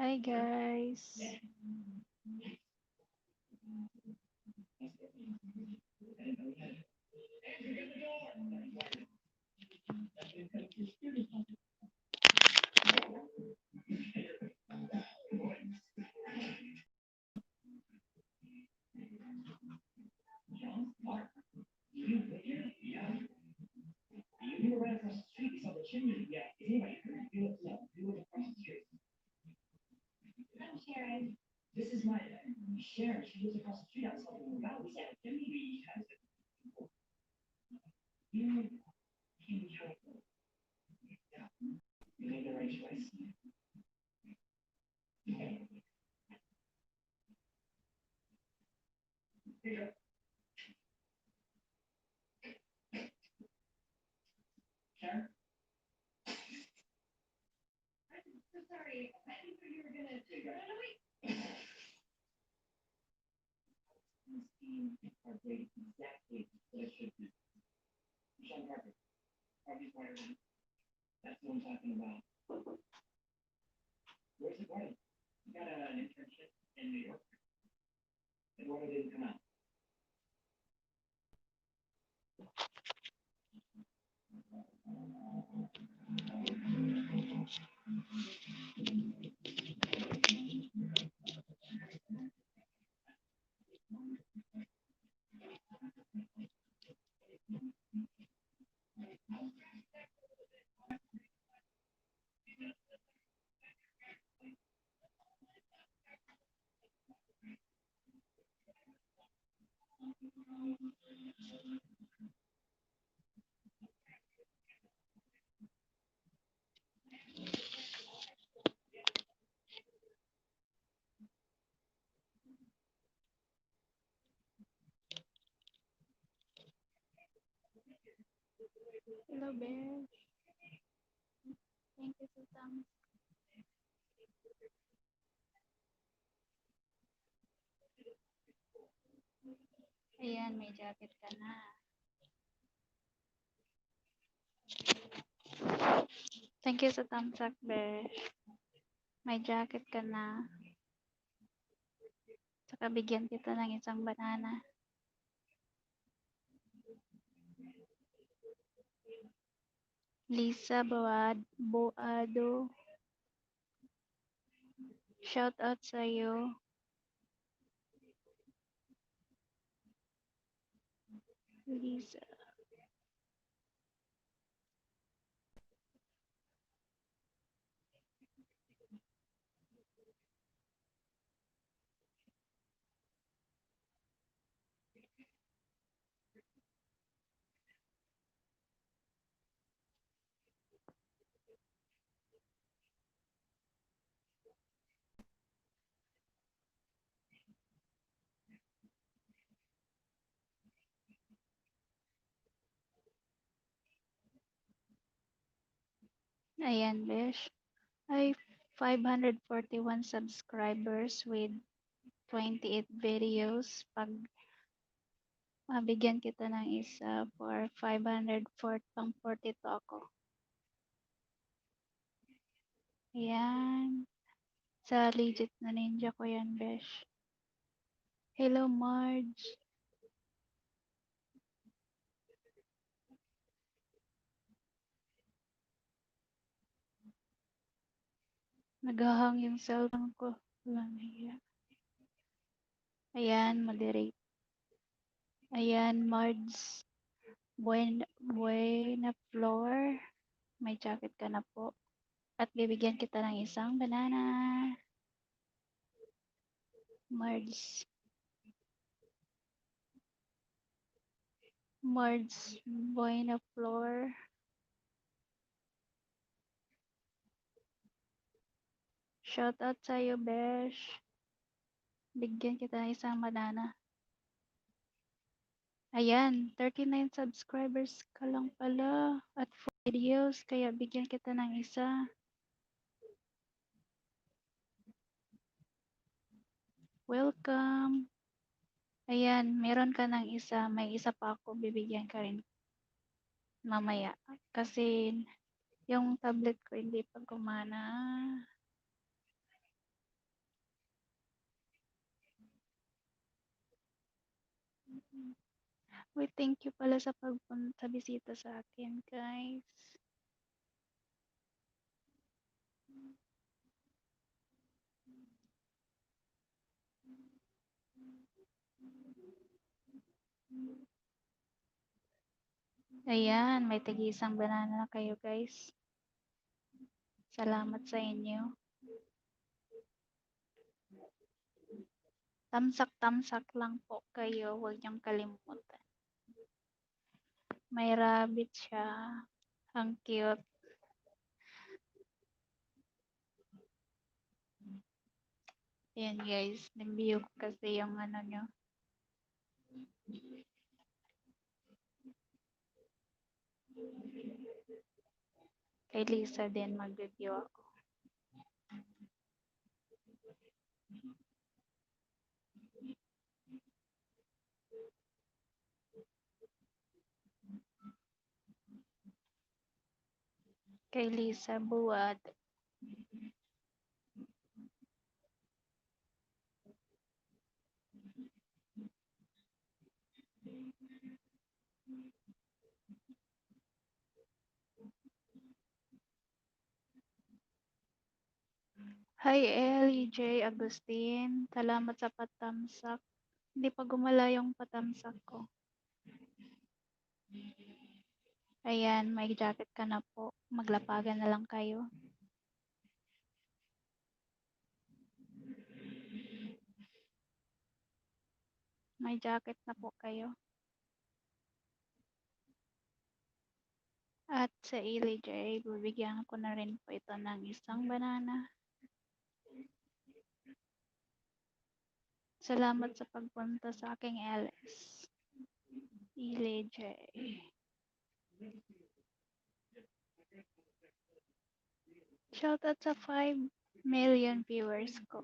Hi guys. Hello Bear. Thank you so much. Ayan, may jacket ka na. Thank you sa thumbs up, Bear. May jacket ka na. Saka bigyan kita ng isang banana. Lisa Boado. Shout out sa'yo. Lisa. Ayan, Besh. Ay, 541 subscribers with 28 videos. Pag mabigyan kita ng isa for 504 pang 42 ako. Ayan. Sa legit na ninja ko yan, Besh. Hello, Marge. Naghahang yung cellphone ko. Wala na hiya. Ayan, moderate. Ayan, Marge. Buena floor. May jacket ka na po. At bibigyan kita ng isang banana. Marge. Marge. Buena floor. Shout out sa'yo, Besh. Bigyan kita ng isang banana. Ayan, 39 subscribers ka lang pala at 4 videos, kaya bigyan kita ng isa. Welcome. Ayan, meron ka ng isa. May isa pa ako, bibigyan ka rin mamaya. Kasi, yung tablet ko hindi pa gumana. Uy, thank you pala sa pagpunta bisita sa akin, guys. Ayan, may tagi-isang banana na kayo, guys. Salamat sa inyo. Tamsak-tamsak lang po kayo, huwag niyong kalimutan. May rabbit siya. Ang cute. Ayan, guys. Nag-view ko kasi yung ano nyo. Kay Lisa din mag-review ako. Kay Lisa Buwad. Hi, Ellie J. Agustin. Salamat sa patamsak. Hindi pa gumala yung patamsak ko. Ayan, may jacket ka na po. Maglapagan na lang kayo. May jacket na po kayo. At sa Ellie J, bibigyan ko na rin po ito ng isang banana. Salamat sa pagpunta sa aking LS. Ellie J. Shoutout sa 5 million viewers ko.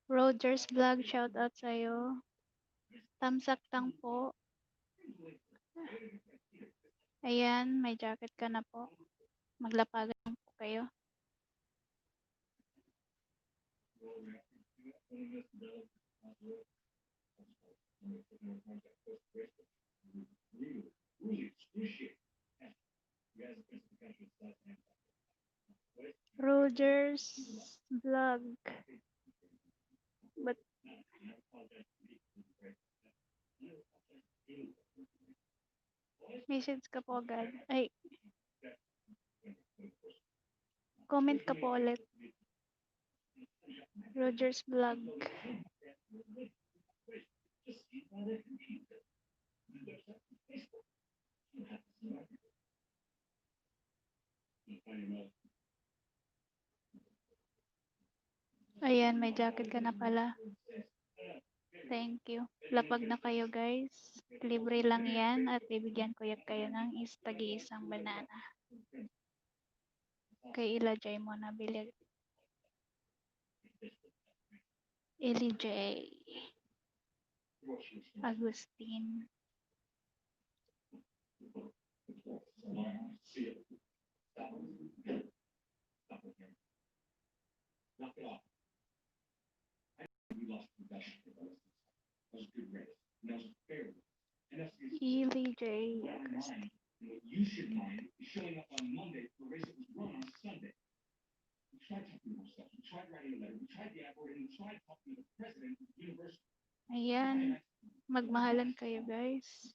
Rogers Vlog, shoutout sa'yo. Tamsak tang po. Ayan, may jacket ka na po. Maglapagan po kayo. Rogers Vlog. But message ka po agad. Ay, comment ka po ulit. Rogers Vlog. Ayan, may jacket ka na pala. Thank you. Lapag na kayo, guys. Libre lang yan at bibigyan ko kayo ng tagi-isang banana. Kay ilagay mo na bili. J. Agustin. J. Agustin. Ayan. Magmahalan kayo, guys.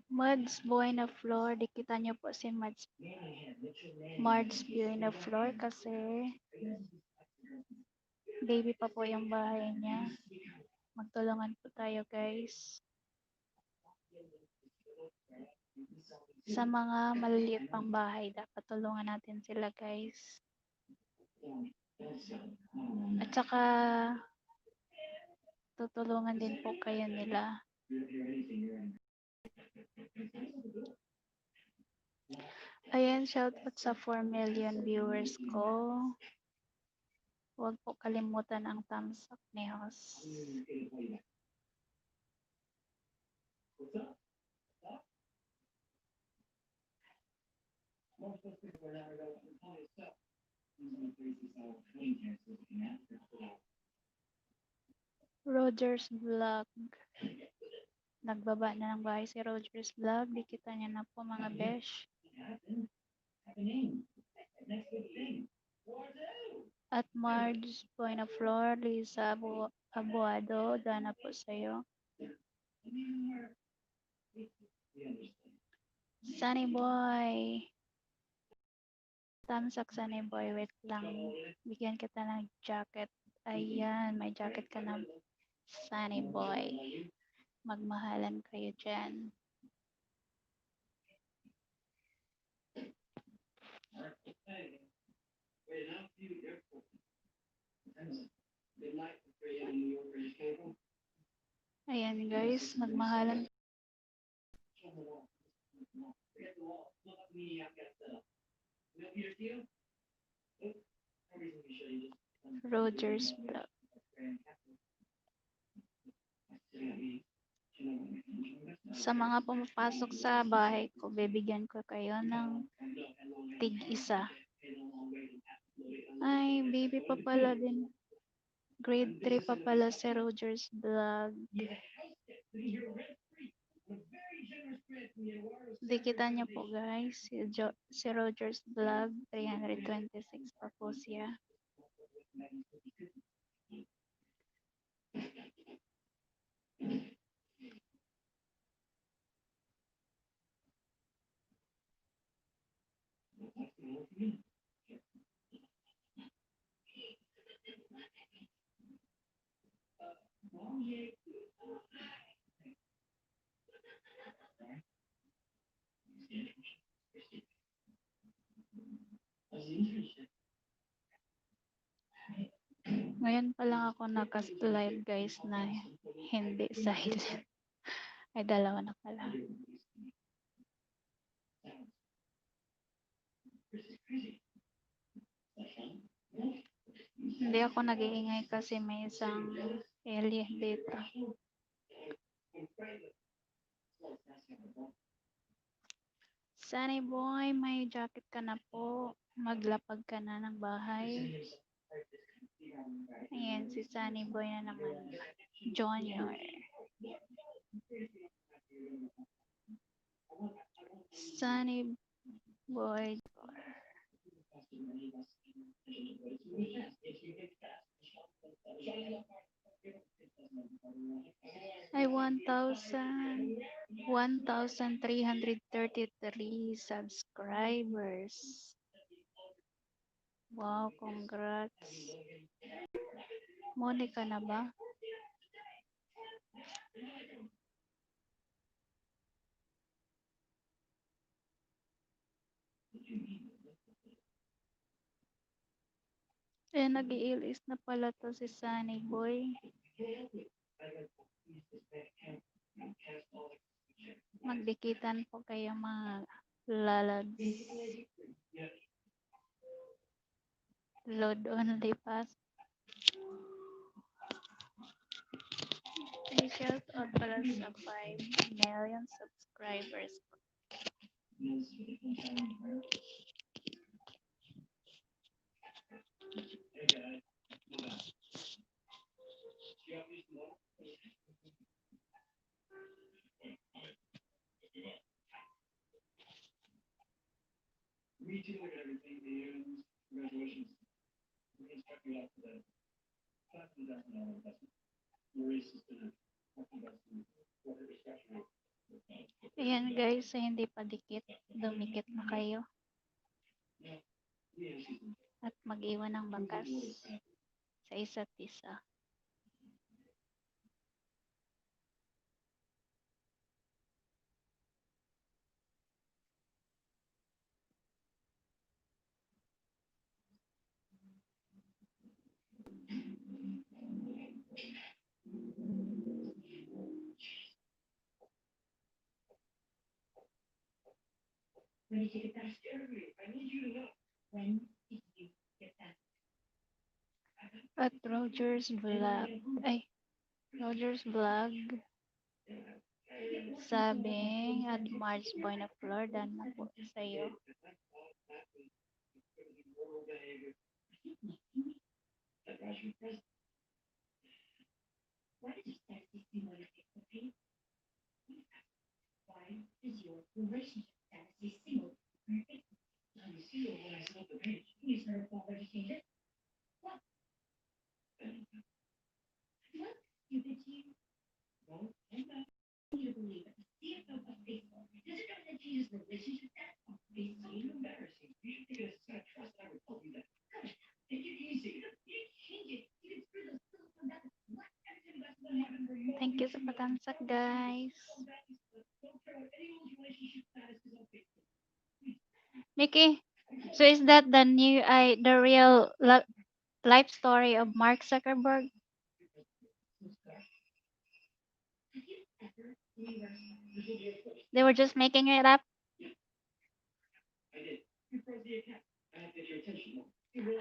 Mads Buena Flor, dikita niyo po si Mads Buena Flor kasi baby pa po yung bahay niya. Magtulungan po tayo, guys. Sa mga maliliit pang bahay, dapat tulungan natin sila, guys. At saka tutulungan din po kayo nila. Ayan, shoutout sa 4 million viewers ko. Huwag po kalimutan ang thumbs up ni Hoss. Roger's Vlog. Nagbaba na ng bahay si Roger's Vlog. Dikita niya na po mga besh. At Marge Point of Floor, Lisa Abuado, Dana po sa'yo. Sunny Boy. Tamsak Sunny Boy, wait lang. Bigyan kita ng jacket. Ayan, may jacket ka na, Sunny Boy. Magmahalan kayo dyan. Ayan guys, magmahalan. Roger's Vlog. Sa mga pumapasok sa bahay ko, bibigyan ko kayo ng tig-isa. Ay, baby pa pala din. Grade 3 pa pala si Roger's Vlog. Dikitan niyo po guys, si Roger's Vlog, 326 pa po siya. Ngayon pa lang ako naka-live guys na hindi silent. Ay, dalawa na pala. Hindi ako nag-iingay kasi may isang alien dito. Sunny Boy, may jacket ka na po. Maglapag ka na ng bahay. Ayan, si Sunny Boy na naman. Junior. Sunny Boy. Ay, 1,333 subscribers. Wow, congrats. Monica na ba? Eh, nag-iilis na pala to si Sunny Boy. Magdikitan po kayo mga lalads. Load only pass. Ay, shout out pala sa 5 million subscribers. Ayan guys, hindi pa dikit. Dumikit na kayo. At mag-iwan ng bakas sa isa't isa. At Roger's vlog. Ay, Roger's vlog. Sabing at Mars Boy na Flor. Dan na po sa'yo. Thank you sa patansak, guys. Mickey, so is that the real life story of Mark Zuckerberg? They were just making it up.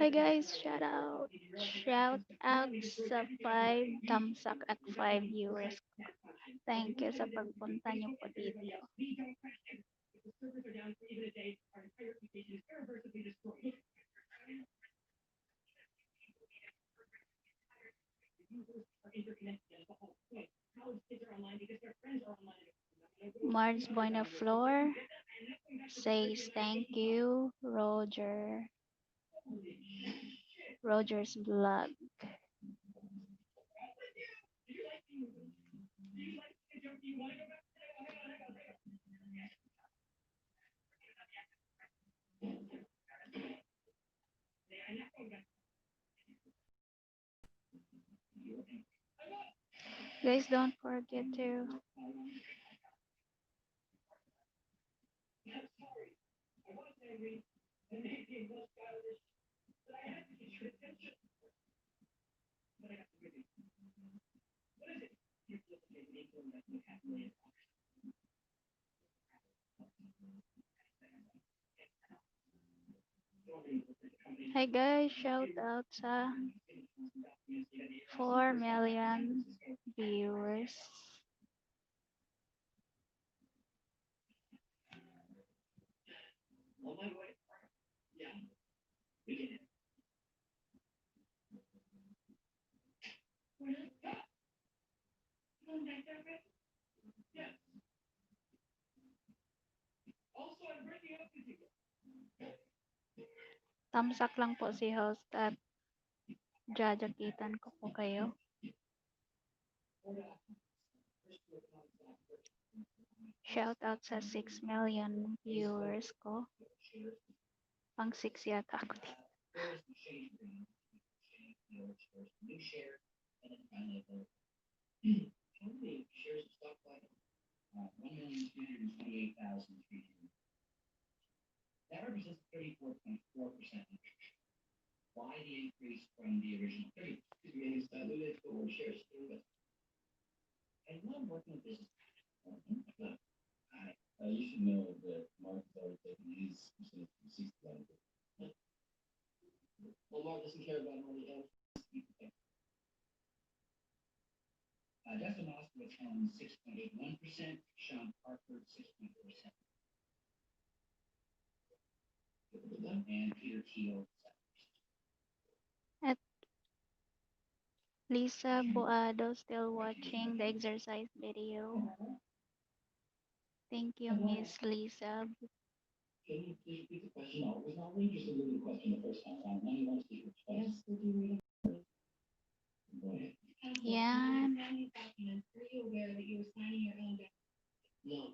Hi guys, shout out sa 5 thumbs up at 5 viewers. Thank you sa pagpunta niyo po dito. Mars Bonaflor says thank you, Roger's vlog. Guys, don't forget to Hi guys, shout out sa 4 million viewers. Tamsak lang po si host at jajakitan ko po kayo. Shout out sa 6 million viewers ko. Pang 6 yata ako dito. That represents 34.4%. Why the increase from the original 30? Because we only diluted the whole shares. I love working with business. You should know that Mark is always taking his percentage from 60%. Well, Mark doesn't care about money. Dustin Moskowitz owns 6.81%, Sean Parker 6.47%. And Peter Thiel. At Lisa Boado still watching the exercise video. Thank you, Miss Lisa. Can you please repeat the question? No, it was not really just a little question the first time around. Now you want to speak twice. Yes, would you read it? Go ahead. Yan. Are you aware that you were signing your own? No.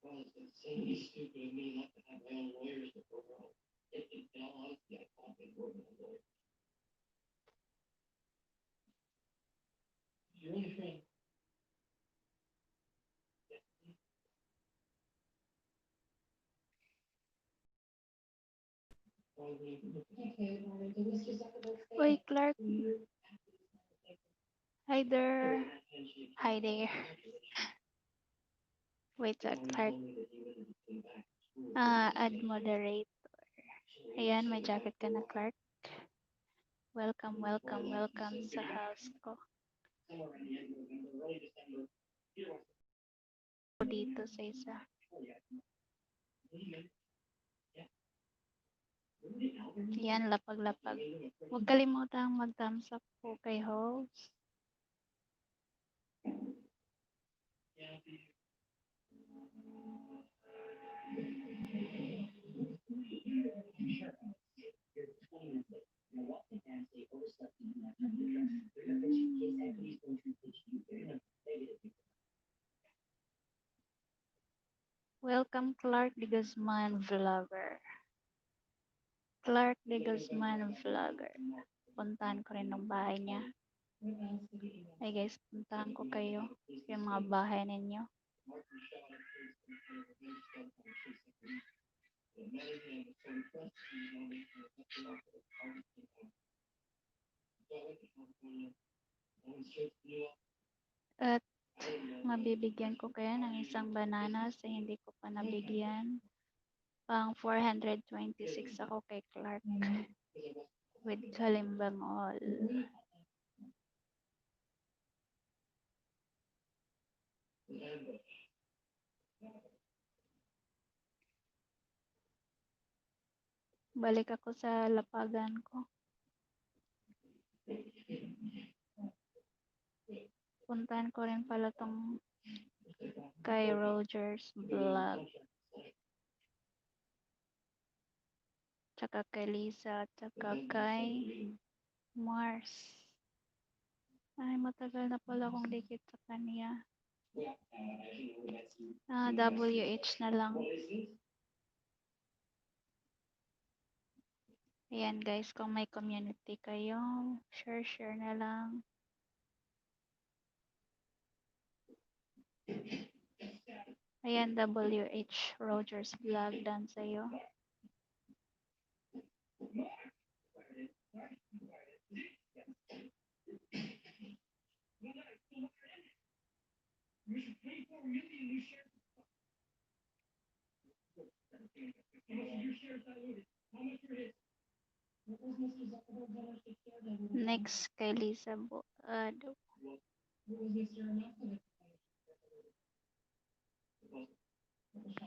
It's insanely stupid of me not to have my own lawyers before all. In all honesty, I thought they were my lawyers. Your only friend. Uy, Clark. Hi there. Hi there. Wait, Clark. Add moderate. Ayan, may jacket ka na, Clark. Welcome, welcome, welcome sa house ko. Dito sa isa. Yan, lapag-lapag. Huwag kalimutang mag-thumbs up po kay host. Welcome, Clark de Guzman Vlogger. Clark de Guzman Vlogger. Puntahan ko rin ng bahay niya. Ay guys, puntahan ko kayo. Yung mga bahay ninyo. At mabibigyan ko kayo ng isang banana sa hindi ko pa nabigyan. Pang 426 ako kay Clark. With kalimbang all. Balik ako sa lapagan ko. Puntahan ko rin pala tong kay Rogers Vlog. Tsaka kay Lisa, tsaka kay Mars. Ay, matagal na pala akong dikit sa kanya. WH na lang. Ayan guys, kung may community kayo, share na lang. Ayan, WH Rogers Vlog done sa'yo. Next kay Lisa Boado.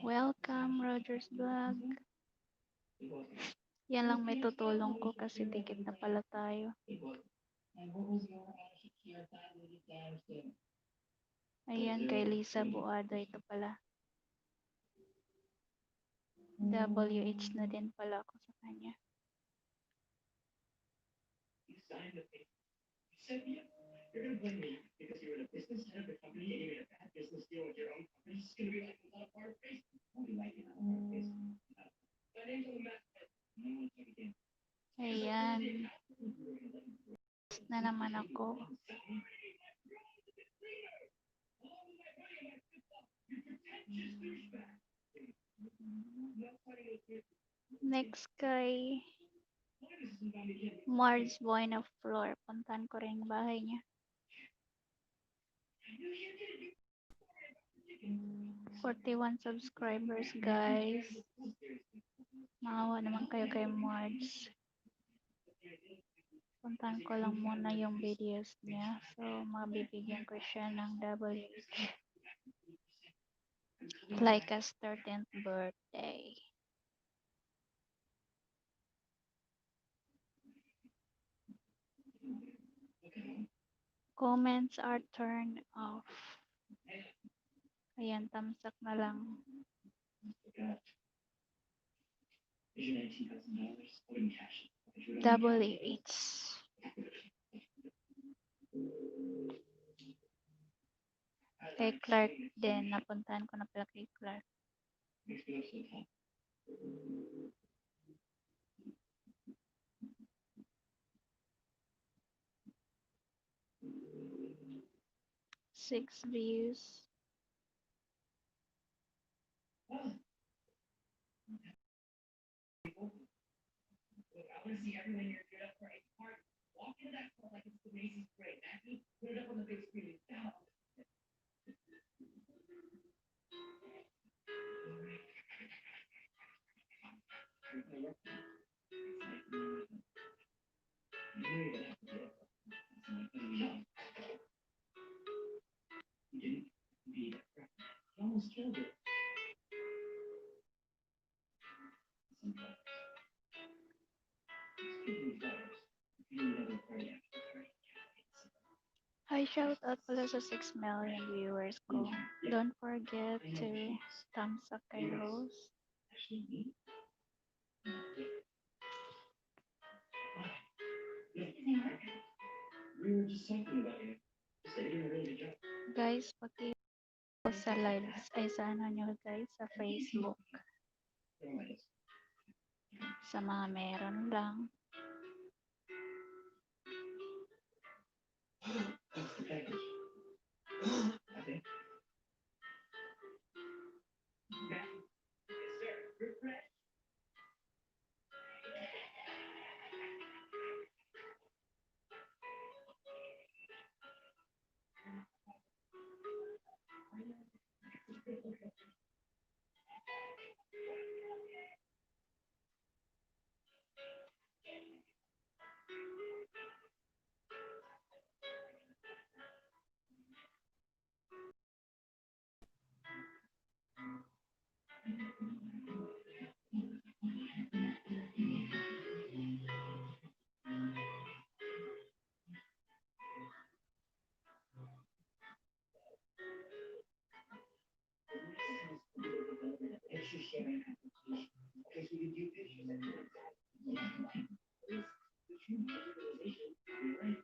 Welcome, Rogers Vlog. Yan lang may tutulong ko kasi dikit na pala tayo. Ayan, kay Lisa Boado. Ito pala. WH na din pala ako sa kanya. You're gonna blame me because you're in a business head of the company and you made a bad business deal with your own company. It's gonna be like a lot of hard face. I'll be like, my name's on the map. Ayan. Na naman ako. Next kay Mars Buena Floor. Puntahan ko rin yung bahay niya. 41 subscribers, guys. Maawa naman kayo kay Mars. Puntahan ko lang muna yung videos niya. So, mabibigyan ko siya ng WH. Like a 13th birthday. Comments are turned off. Ayan, thumbs up na lang. WH. Kay Clark din. Napuntahan ko na pala kay Clark. Six views. Almost killed it. Speaking of flowers, if you never party after the party. Hi, shout out pala sa 6 million viewers ko. Don't forget to thumbs up kay Rose. Actually, me? We were just talking about you. You said you did a really good job. Guys, paki-post sa lives ay sa ano nyo guys, sa Facebook. Sa mga meron lang. That's the package. I think. Yes, sir. You're correct. Picture sharing application. Okay, so you do pictures. The true visualization, you're right.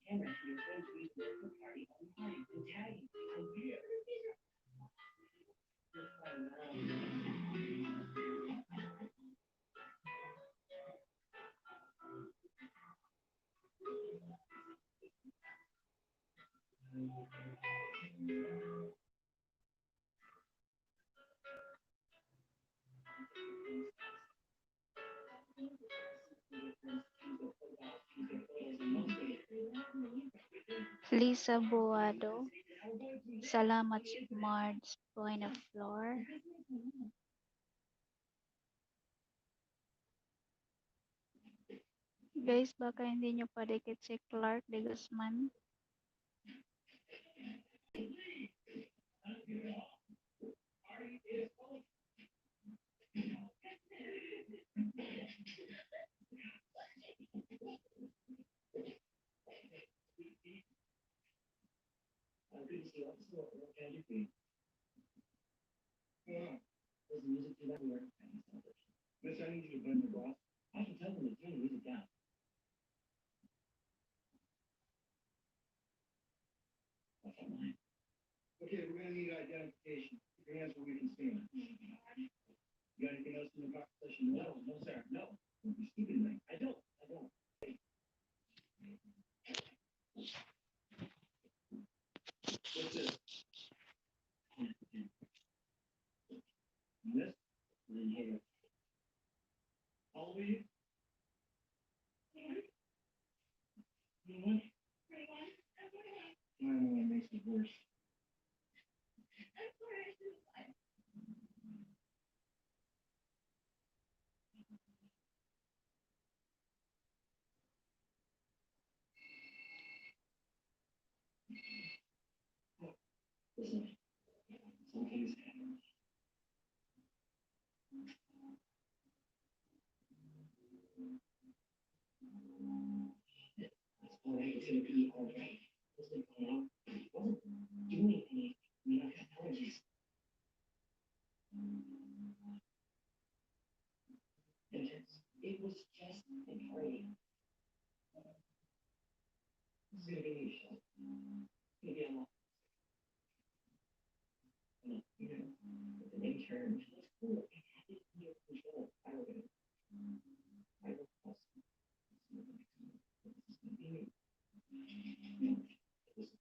Camera, you're going to be there for party online and tagging on video. Lisa Buado. Salamat Marge Point of Floor. Guys, baka hindi nyo padikit si Clark de Guzman. Yeah. Does the music do that here? Miss, I need you to blame the boss. I can tell them to turn the music down. That's all mine. Okay, we're gonna need identification. Keep your hands where we can see them. You got anything else in the box session? No, no, sir, no. Don't be stupid, man. I don't. What's this? This? And then here. How old are you? You know what? I don't know what makes it worse. Listen, some things happen. That's all right. It's gonna be all right. Listen, you know, I wasn't doing anything. I mean, I've got allergies. It was just a party. It's gonna be a show. Maybe I'm not, you know, but the intern, she was cool. I had it under control. I don't know. I will cost you. This is gonna be me. Listen,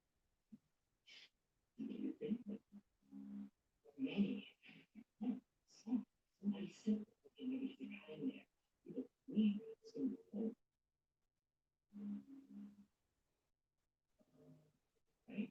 you think like Manny, somebody simple looking maybe to got in there. You look me, simple, right?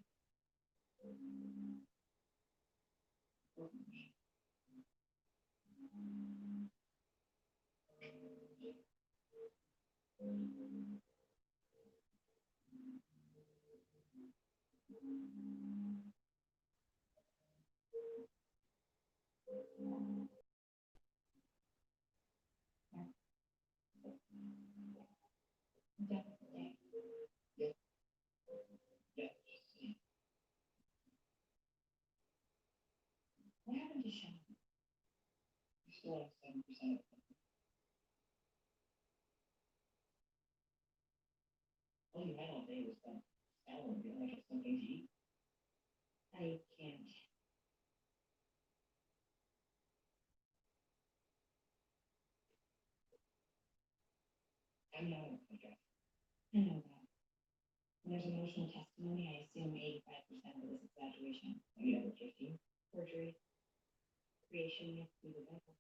Definitely. Yeah, yeah, just see. What happened to Sean? You still have 7% of it. All you had all day was that salad. You don't like something to eat? I can't. I'm not a project. I know that. When there's emotional testimony, I assume 85% of it is exaggeration. And the other 15? Perjury. Creation makes me the devil.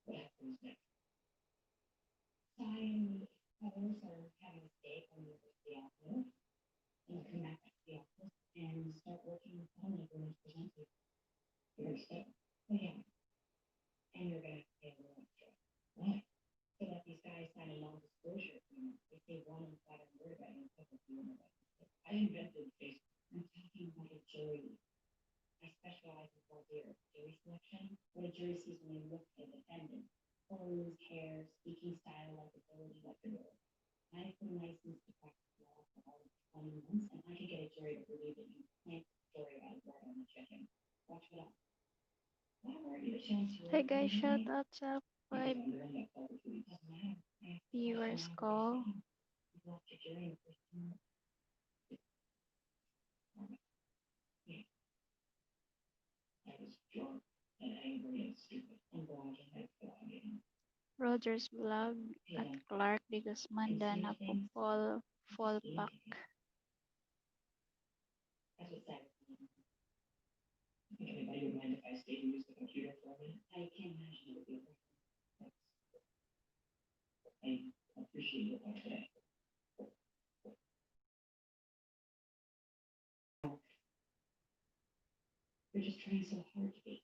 What happens next? Sai and the others are having a steak on the afternoon. And come back to the office and start working with them like when it's presented. You're gonna stay? Oh yeah. And you're gonna have to pay a little extra. Why? So that these guys sign a non-disclosure agreement. They say one insider word about you, public rumor about you. I invented Facebook. I'm talking about a jury. I specialize in voir dire, jury selection. What a jury sees when they look at a defendant. Clothes, hair, speaking style, likability, like the role. I've been licensed to practice law for all of 20 months, and I could get a jury to believe that you plant the story about a bird on the chicken. Watch it out. Why weren't you a chance to Hey write guys, shout originally? out sa Because 5 I'm the one that publicly doesn't matter. I have to question viewers why we're ko. saying you lost your jury in the first time. Yeah, I was drunk and angry and stupid. I'm blogging. That's blogging. Roger's Vlog at Yeah. Clark de Guzman And na seeing po things, Paul seeing Pack. things. That's what that is. I think anybody would mind if I stayed and used the computer for a minute? I can't imagine it would be a problem. I appreciate your help today. You're just trying so hard to be.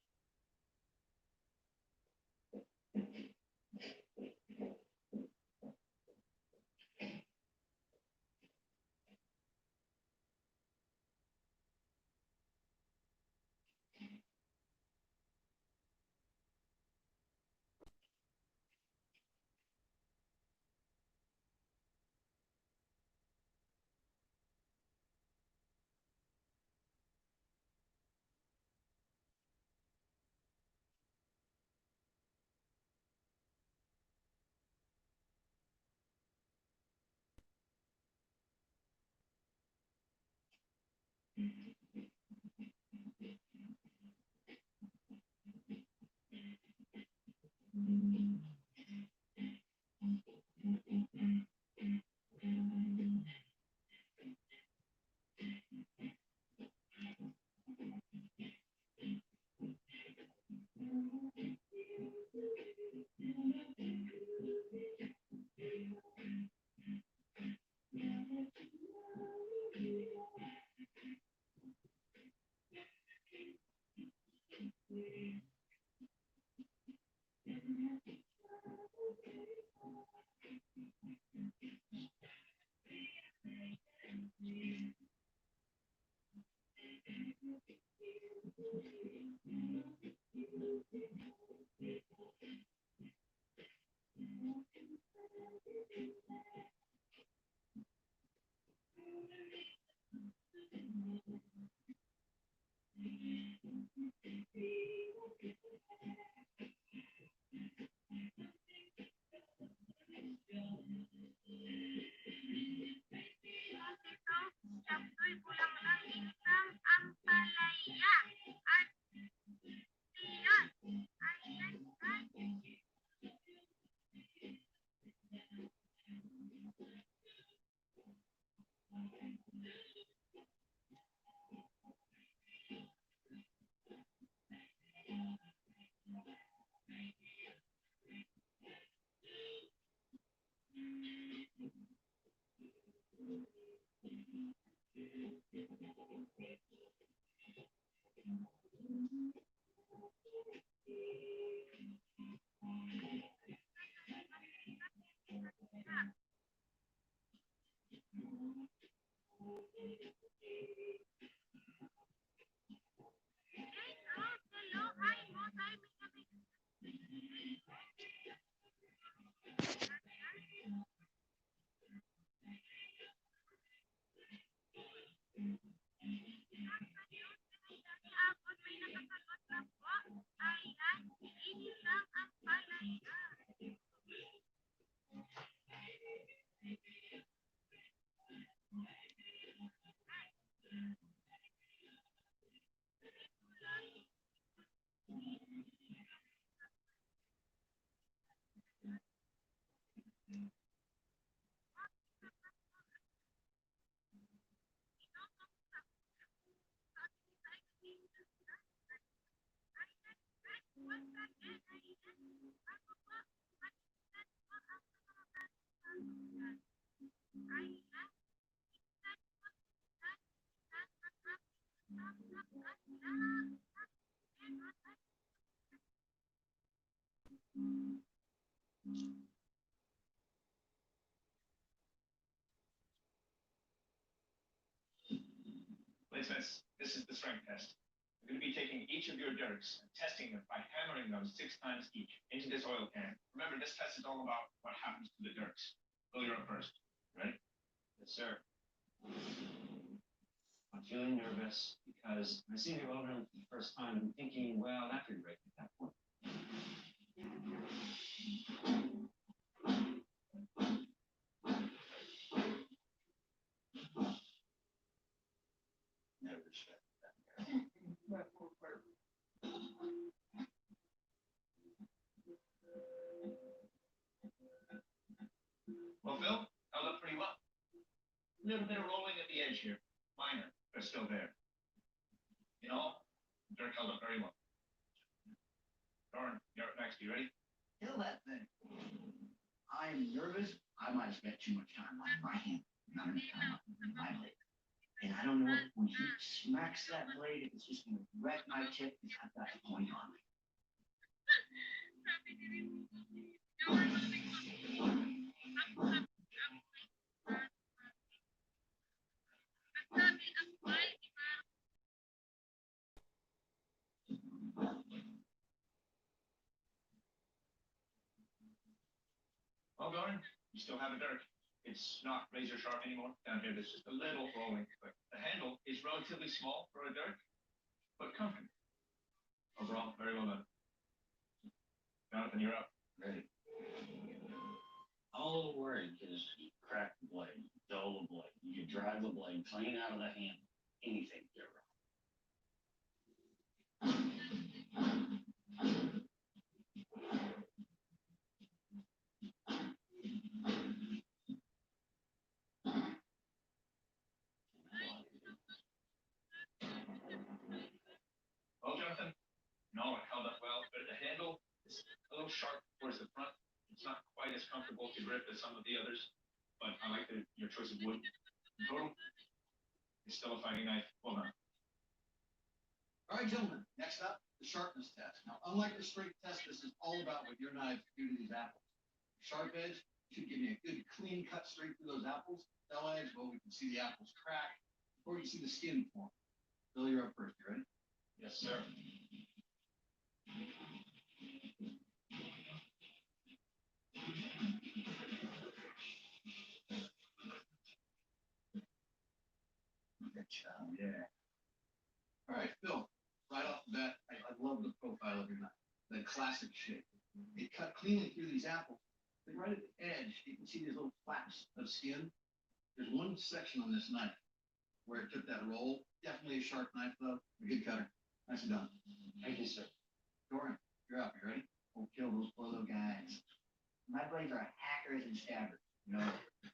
Listeners, this is the strength test. We're going to be taking each of your dirks and testing them by hammering them 6 times each into this oil can. Remember, this test is all about what happens to the dirks. Bill, you're up first. Ready? Yes, sir. I'm feeling nervous because I see you over for the first time and thinking, well, that could break at that point. Never respect that. Well, Phil, held up pretty well. A little bit of rolling at the edge here. Minor, but still there. In all, Dirk held up very well. Doran, you're up next. You ready? Kill that thing. I'm nervous. I might have spent too much time on my hand, not enough time on my blade. And I don't know if when he smacks that blade, if it's just going to wreck my tip, because I've got the point on me. Well, Doran, you still have a Dirk. It's not razor sharp anymore. Down here, there's just a little rolling. But the handle is relatively small for a Dirk, but comfortable. Overall, very well done. Jonathan, you're up. Ready. I'm a little worried because you crack the blade, dull the blade, you drive the blade clean out of the handle. Anything can go wrong. Well, Jonathan, no, it held up well, but the handle is a little sharp towards the front. It's not quite as comfortable to grip as some of the others, but I like your choice of wood. In total, it's still a fighting knife. Well done. All right, gentlemen, next up, the sharpness test. Now, unlike the strength test, this is all about what your knives do to these apples. Sharp edge should give me a good clean cut straight through those apples. Dull edge, well, we can see the apples crack, or you can see the skin form. Bill, you're up first. You ready? Yes, sir. Good job. Yeah. All right, Bill, right off the bat, I love the profile of your knife, the classic shape. It cut cleanly through these apples. But right at the edge, you can see these little flaps of skin. There's one section on this knife where it took that roll. Definitely a sharp knife, though. A good cutter. Nicely done. Thank you, sir. Doran, you're up. You ready? We'll kill those little guys. My blades are hackers and stabbers. You know,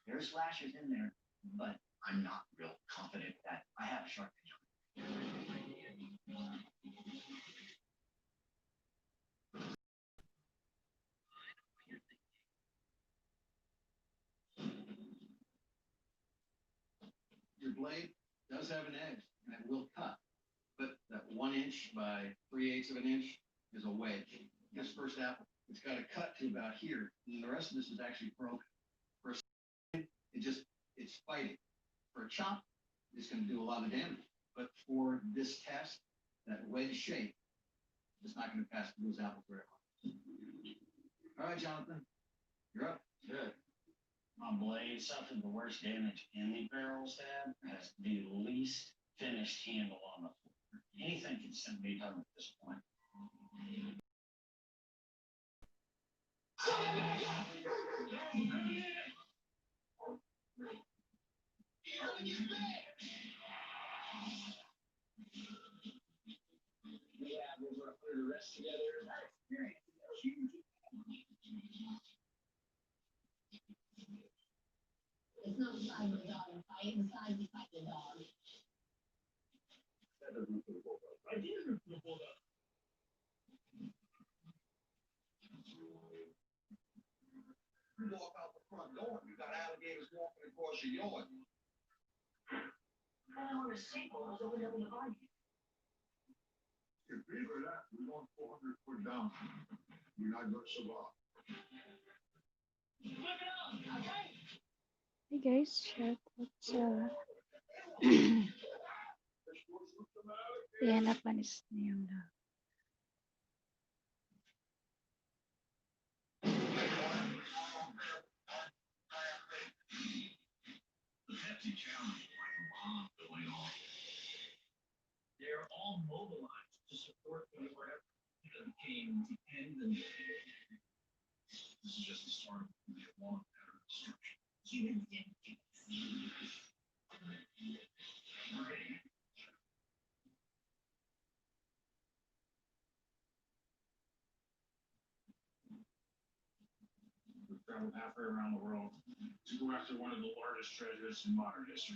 there's slashers in there, but I'm not real confident that I have a sharp edge on it. Your blade does have an edge, and it will cut. But that 1 inch by 3/8 of an inch is a wedge. This first apple, it's got to cut to about here, and the rest of this is actually broken. For a it just, it's fighting. For a chop, it's going to do a lot of damage. But for this test, that wedge shape is not going to pass through those apples very well. All right, Jonathan, you're up. Good. My blade suffered the worst damage any barrels had. Has the least finished handle on the floor. Anything can still be done at this point. It's not the size of the dog, fight the size of the dog. That doesn't look good. I did look good. You walk out the front door, you got alligators walking across your yard. If we were that, we're going 400 foot down. We're not going to survive. Hey guys, shout out sa yan na panis na yung They're all mobilized to support whatever became dependent. This is just the start of a long pattern of destruction. Humans didn't do this. We've traveled halfway around the world to go after one of the largest treasures in modern history.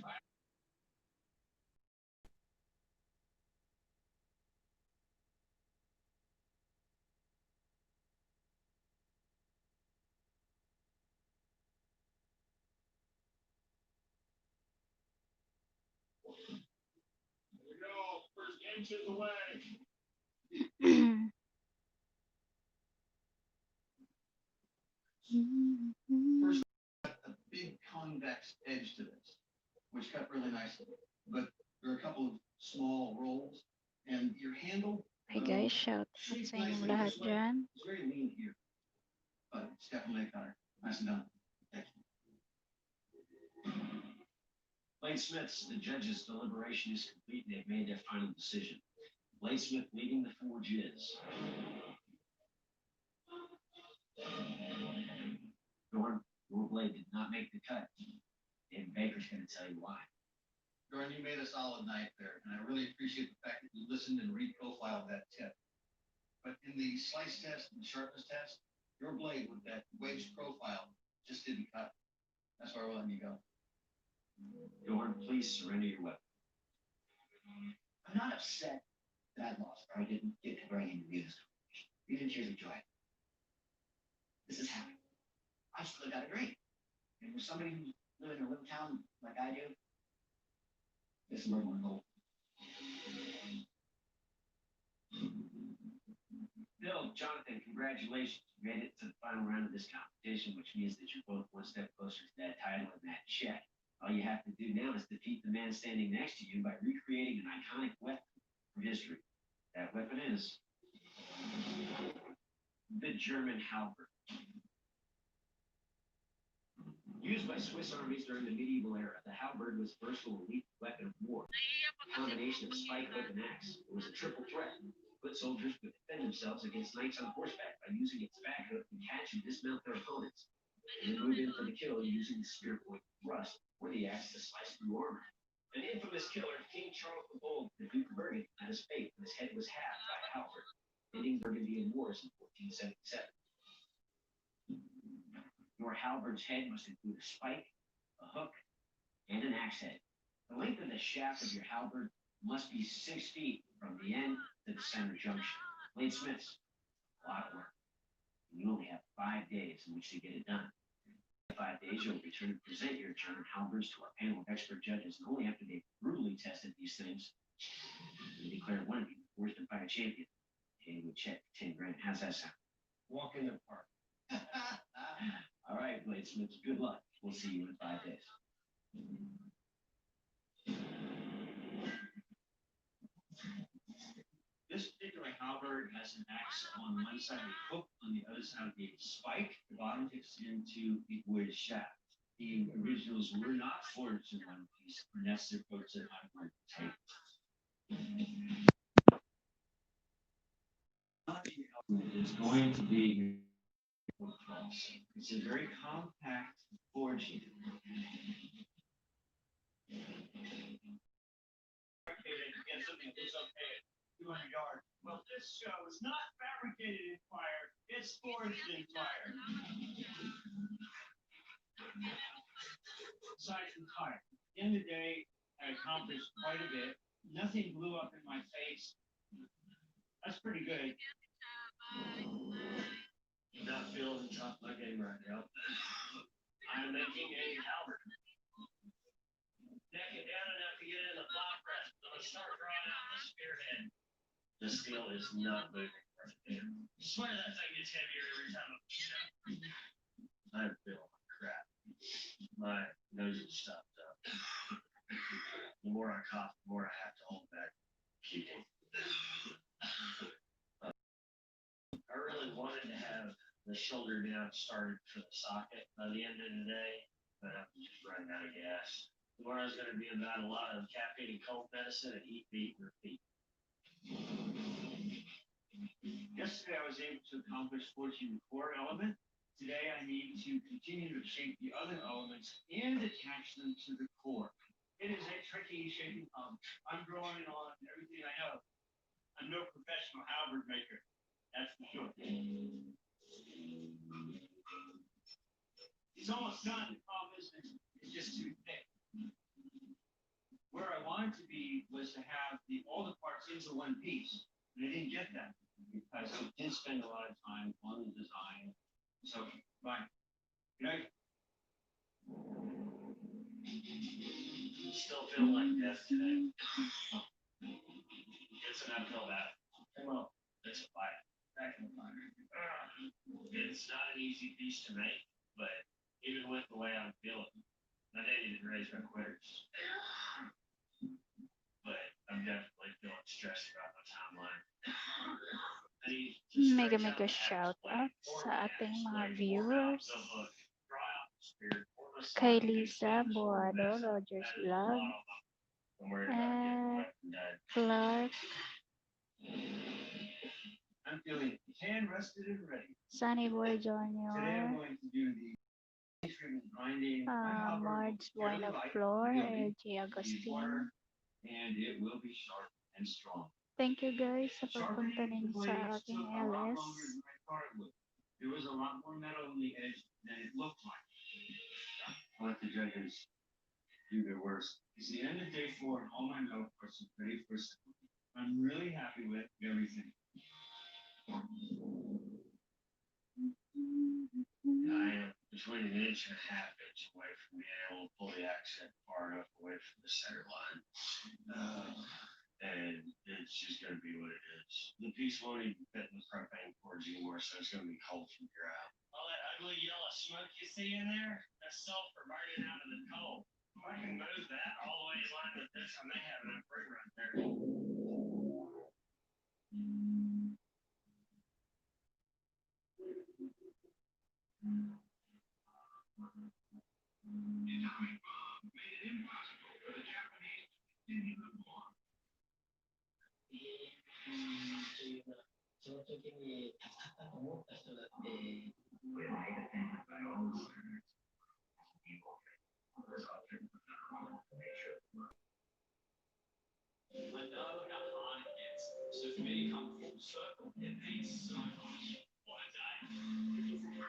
Here we go. First inches away. First, a big convex edge to this, which cut really nicely. But there are a couple of small rolls, and your handle. Hey guys, shout out sa inyong lahat dyan. It's very lean here, but it's definitely a cutter. Nice and done. Thank you. Bladesmiths, the judge's deliberation is complete. They've made their final decision. Bladesmith leading the forge is. Norm, your blade did not make the cut. David Baker's going to tell you why. Jordan, you made a solid night there, and I really appreciate the fact that you listened and reprofiled that tip. But in the slice test and sharpness test, your blade with that wedge profile just didn't cut. That's why we're letting you go. Norm, please surrender your weapon. I'm not upset that I lost, or I didn't get to bring in reviews. Even tears of joy. This is happy. I just lived out a dream. And for somebody who's living in a little town like I do, this is where we're going. Bill, Jonathan, congratulations. You made it to the final round of this competition, which means that you're both one step closer to that title and that check. All you have to do now is defeat the man standing next to you by recreating an iconic weapon from history. That weapon is the German halberd. Used by Swiss armies during the medieval era, the halberd was a versatile elite weapon of war. A combination of spike, hook, and axe. It was a triple threat. Foot soldiers could defend themselves against knights on horseback by using its back hook to catch and dismount their opponents, and then move in for the kill using the spear point thrust or the axe to slice through armor. An infamous killer, King Charles the Bold, the Duke of Burgundy, met his fate when his head was halved by a halberd, ending Burgundian Wars in 1477. Your halberd's head must include a spike, a hook, and an axe head. The length of the shaft of your halberd must be 6 feet from the end to the center junction. Bladesmiths, a lot of work. And you only have 5 days in which to get it done. In 5 days, you'll return and present your German halberds to our panel of expert judges, and only after they've brutally tested these things, we declare one of you the Forged Empire champion. And we check 10 grand. How's that sound? Walk in the park. All right, Bladesmiths, good luck. We'll see you in 5 days. has an axe on one side of the hook, on the other side of the spike. The bottom hits into the wood shaft. The originals were not forged in one piece, and that's their approach that I'm going to take. It's going to be it's a very compact forging. Get something that looks okay at 200 yards. Well, this show is not fabricated in fire, it's forged in fire. Aside from fire, at the end of the day, I accomplished quite a bit. Nothing blew up in my face. That's pretty good. Not feeling the top of my game right now. I'm making a halberd. Neck it down enough to get in the flop press. I'm going to start drawing out the spearhead. The steel is not moving. I swear that thing gets heavier every time I push it. I'm feeling like crap. My nose is stopped up. The more I cough, the more I have to hold back. Keeping. I really wanted to have the shoulder down started for the socket by the end of the day, but I'm just running out of gas. Tomorrow's going to be about a lot of caffeine and cold medicine and eat, beat, and repeat. Yesterday I was able to accomplish forging the core element. Today I need to continue to shape the other elements and attach them to the core. It is a tricky shaping problem. I'm drawing on everything I know. I'm no professional halberd maker. That's for sure. He's almost done. The problem is it's just too thick. Where I wanted to be was to have all the parts into one piece. And I didn't get that because I did spend a lot of time on the design. So, bye. Good night. Still feel like death today. It's an uphill battle. Well, it's a fight. Back in the fire. It's not an easy piece to make, but even with the way I'm feeling, my daddy didn't raise my quitters. But I'm definitely feeling stressed about my timeline. Mega shout out sa ating mga viewers. Kay Lisa Boado, Rogers Vlog, at Clark, I'm feeling tan, rested, and ready. Sunny Boy Today I'm Jr., going to do the treatment grinding. Marge Buena Flor, LG Agustin. And it will be sharp and strong. Thank you guys sa pagpunta ninyo sa aking LS. There was a lot more metal on the edge than it looked like. I'll let the judges do their worst. It's the end of day 4 and all my metal parts are ready for assembly. I'm really happy with everything. I am between an inch and a half inch away from being able to pull the accent far enough away from the center line. And it's just going to be what it is. The piece won't even fit in the propane forge anymore, so it's going to be cold from here out. All that ugly yellow smoke you see in there, that's sulfur burning out of the coal. If I can move that all the way in line with this, I may have enough room right there. So for me to come full circle, it means so much. What a day.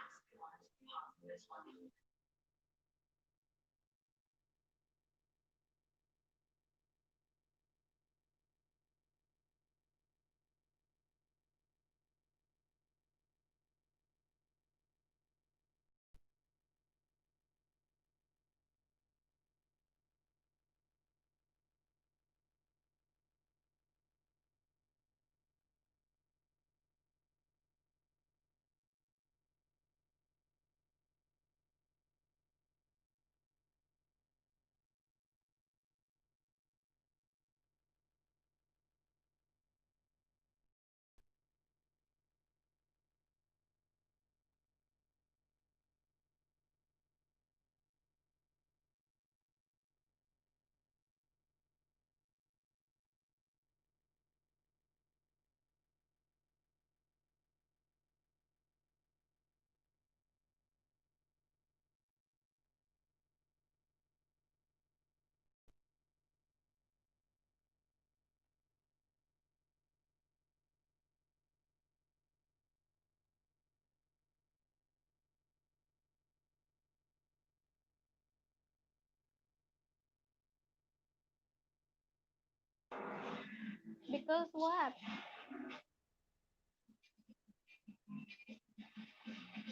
Because what?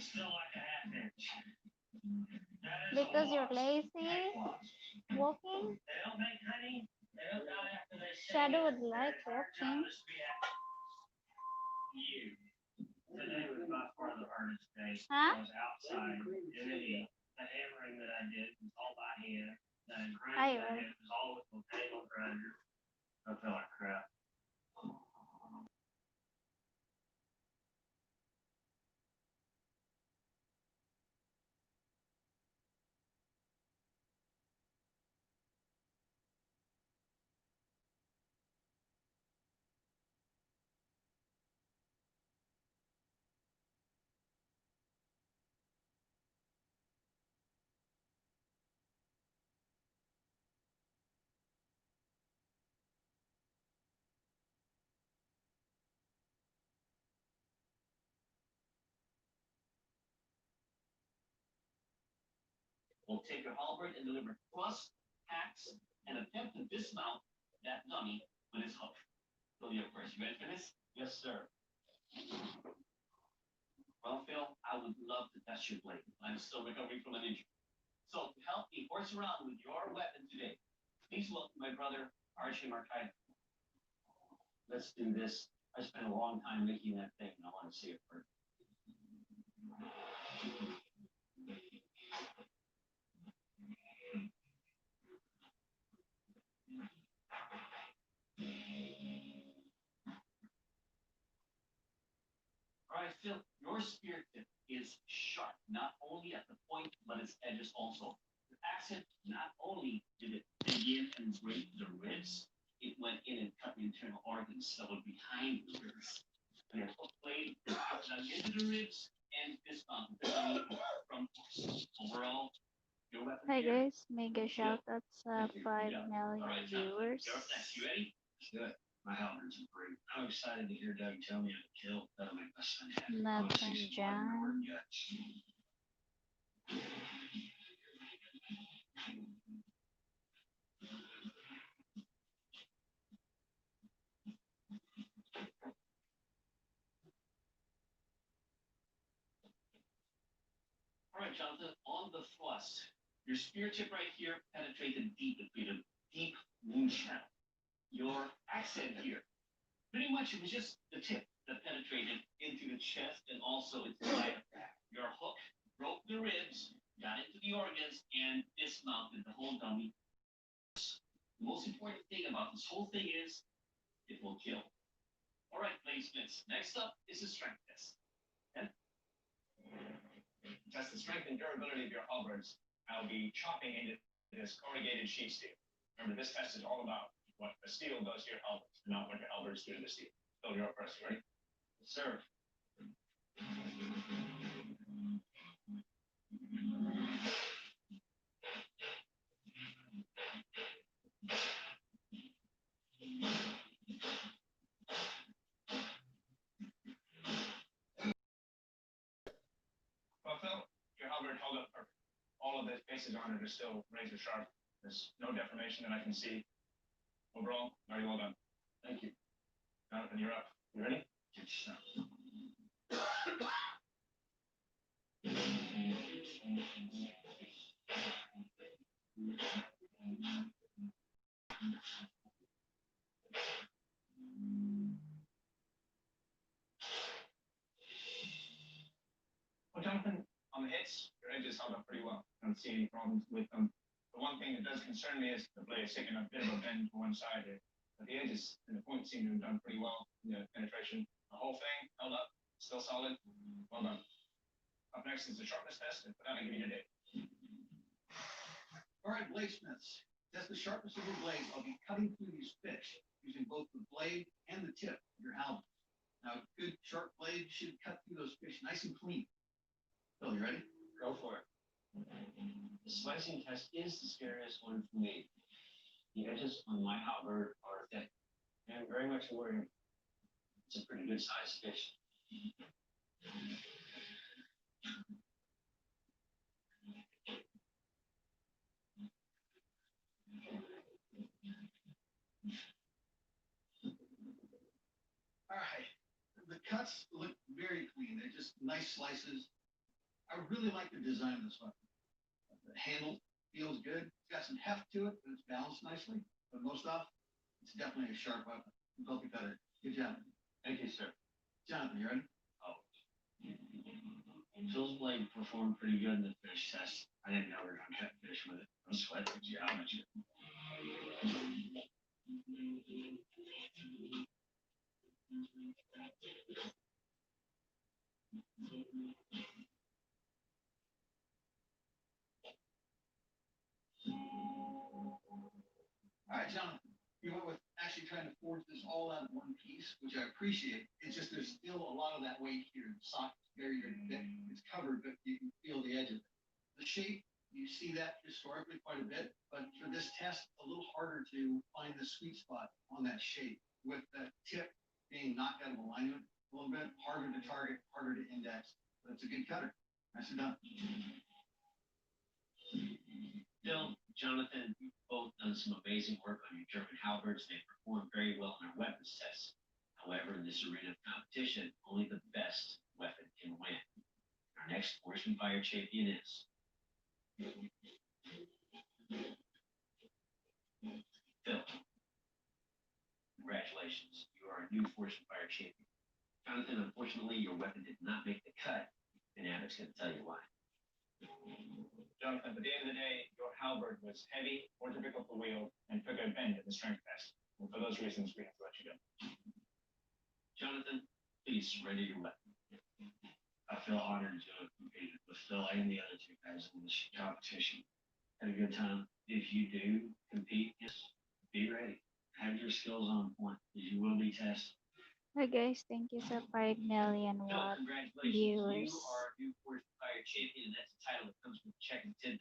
Still like a half inch. Because you're lazy? Walking? They don't make honey. They don't out after they Shadow would like walking. You. Today was by far the hardest day. Huh? I was outside in the heat. The hammering that I did was all by hand. The Ay, grinding that I did was all with a table grinder. I felt like crap. We'll take your halberd and deliver thrust, hacks, and attempt to dismount that dummy with his hook. Phil, you're first. You ready for this? Yes, sir. Well, Phil, I would love to test your blade. I'm still recovering from an injury. So, to help me horse around with your weapon today, please welcome my brother, Archie Markite. Let's do this. I spent a long time making that thing, and I want to see it first. All right, Phil, your spear tip is sharp, not only at the point, but its edges also. The accent, not only did it dig in and break the ribs, it went in and cut the internal organs that were behind the ribs. And your hook blade dug into the ribs and dismounted the meat from overall. Your weapon Hi here. guys, mega shoutout sa 5 million All right, viewers. You're up next. You ready? Good. My helmet's great. I'm excited to hear Doug tell me how to kill. That'll make my son happy. I wanna see some blood in your Nathan guts. All right, Jonathan, on the thrust. Your spear tip right here penetrated deep. It made a deep wound channel. Your accent here, pretty much it was just the tip that penetrated into the chest and also into the diaphragm. Your hook broke the ribs, got into the organs, and dismounted the whole dummy. The most important thing about this whole thing is it will kill. All right, bladesmiths. Next up is a strength test. Okay? Test the strength and durability of your halberds. I'll be chopping into this corrugated sheet steel. Remember, this test is all about what the steel does to your halberds, not what your halberds do to the steel. So you're up first, you ready? Yes, sir. Well, Phil, your halberd held up perfect. All of the bases on it are still razor sharp. There's no deformation that I can see. Overall, very well done. Thank you. Jonathan, you're up. You ready? Get yourself. Well, Jonathan, on the hits, your edges held up pretty well. I don't see any problems with them. The one thing that does concern me is the blade is taking a bit of a bend to one side here. But the edges and the points seem to have done pretty well. The penetration, the whole thing held up, still solid. Well done. Up next is the sharpness test, and for that, I give you a day. All right, bladesmiths. Test the sharpness of your blades. I'll be cutting through these fish using both the blade and the tip of your halberd. Now, a good sharp blade should cut through those fish nice and clean. Phil, you ready? Go for it. The slicing test is the scariest one for me. The edges on my halberd are thick and very much worried. It's a pretty good sized fish. cuts look very clean. They're just nice slices. I really like the design of this weapon. The handle feels good. It's got some heft to it, but it's balanced nicely. But most off, it's definitely a sharp weapon. Both better. Good job. Thank you, sir. Jonathan, you ready? Oh. Phil's blade performed pretty good in the fish test. I didn't know we were gonna cut fish with it. I'm sweating the geometry. All right, Jonathan. You went with actually trying to forge this all out in one piece, which I appreciate. It's just there's still a lot of that weight here. The sock is very, very thick. It's covered, but you can feel the edge of it. The shape, you see that historically quite a bit, but for this test, a little harder to find the sweet spot on that shape. With the tip being knocked out of alignment a little bit, harder to target, harder to index. But it's a good cutter. Nicely done. Phil, Jonathan, you've both done some amazing work on your German halberds. They performed very well in our weapons tests. However, in this arena of competition, only the best weapon can win. Our next Force and Fire champion is Phil. Congratulations. You are a new Force and Fire champion. Jonathan, unfortunately, your weapon did not make the cut, and Adam's going to tell you why. Jonathan, at the end of the day, your halberd was heavy, more difficult to wield, and took a bend in the strength test. And for those reasons, we have to let you go. Jonathan, please surrender your weapon. I feel honored to have competed with Phil and the other two guys in this competition. Had a good time. If you do compete, just be ready. Have your skills on point, because you will be tested. Hi guys, thank you sa 5 million Phil, watt congratulations. viewers. You are a new Force Fire champion, and that's a title that comes with a check of $10,000.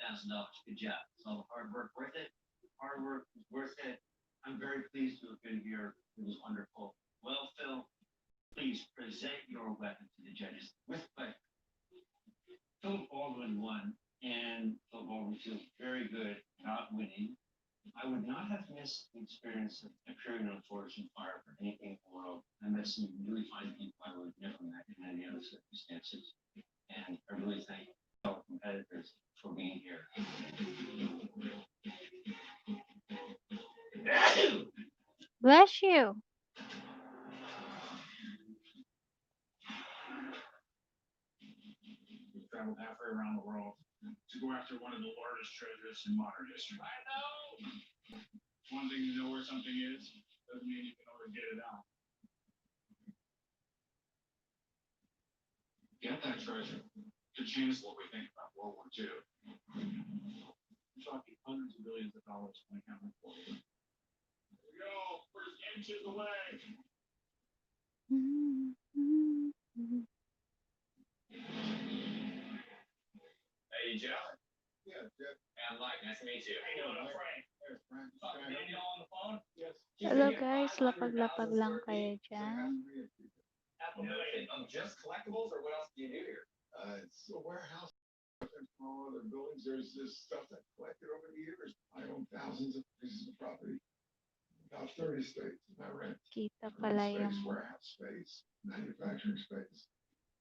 Good job. Is all the hard work worth it? Hard work is worth it. I'm very pleased to have been here. It was wonderful. Well, Phil, please present your weapon to the judges with pleasure. Philip Baldwin won, and Philip Baldwin feels very good about winning. I would not have missed the experience of appearing on Force and Fire for anything in the world. I met some really fine people I would have never met in any other circumstances. And I really thank our competitors for being here. Bless you. We've traveled halfway around the world to go after one of the largest treasures in modern history. I know! One thing to know where something is doesn't mean you can always get it out. Get that treasure to change what we think about World War II. We're talking hundreds of billions of dollars when accounting for it. Here we go. We're just inches away. Hey, Jeff. Yeah, Jeff. And Mike, nice to meet you. How you doing? I'm Frank. There's Frank. Daniel on the phone? Yes. Hello guys, lapag-lapag lang kayo dyan. Just collectibles, or what else do you do here? It's a warehouse. And from all other buildings, there's this stuff that collected over the years. I own thousands of pieces of property, about 30 states, and I rent Kita pala space, yung warehouse space, manufacturing space,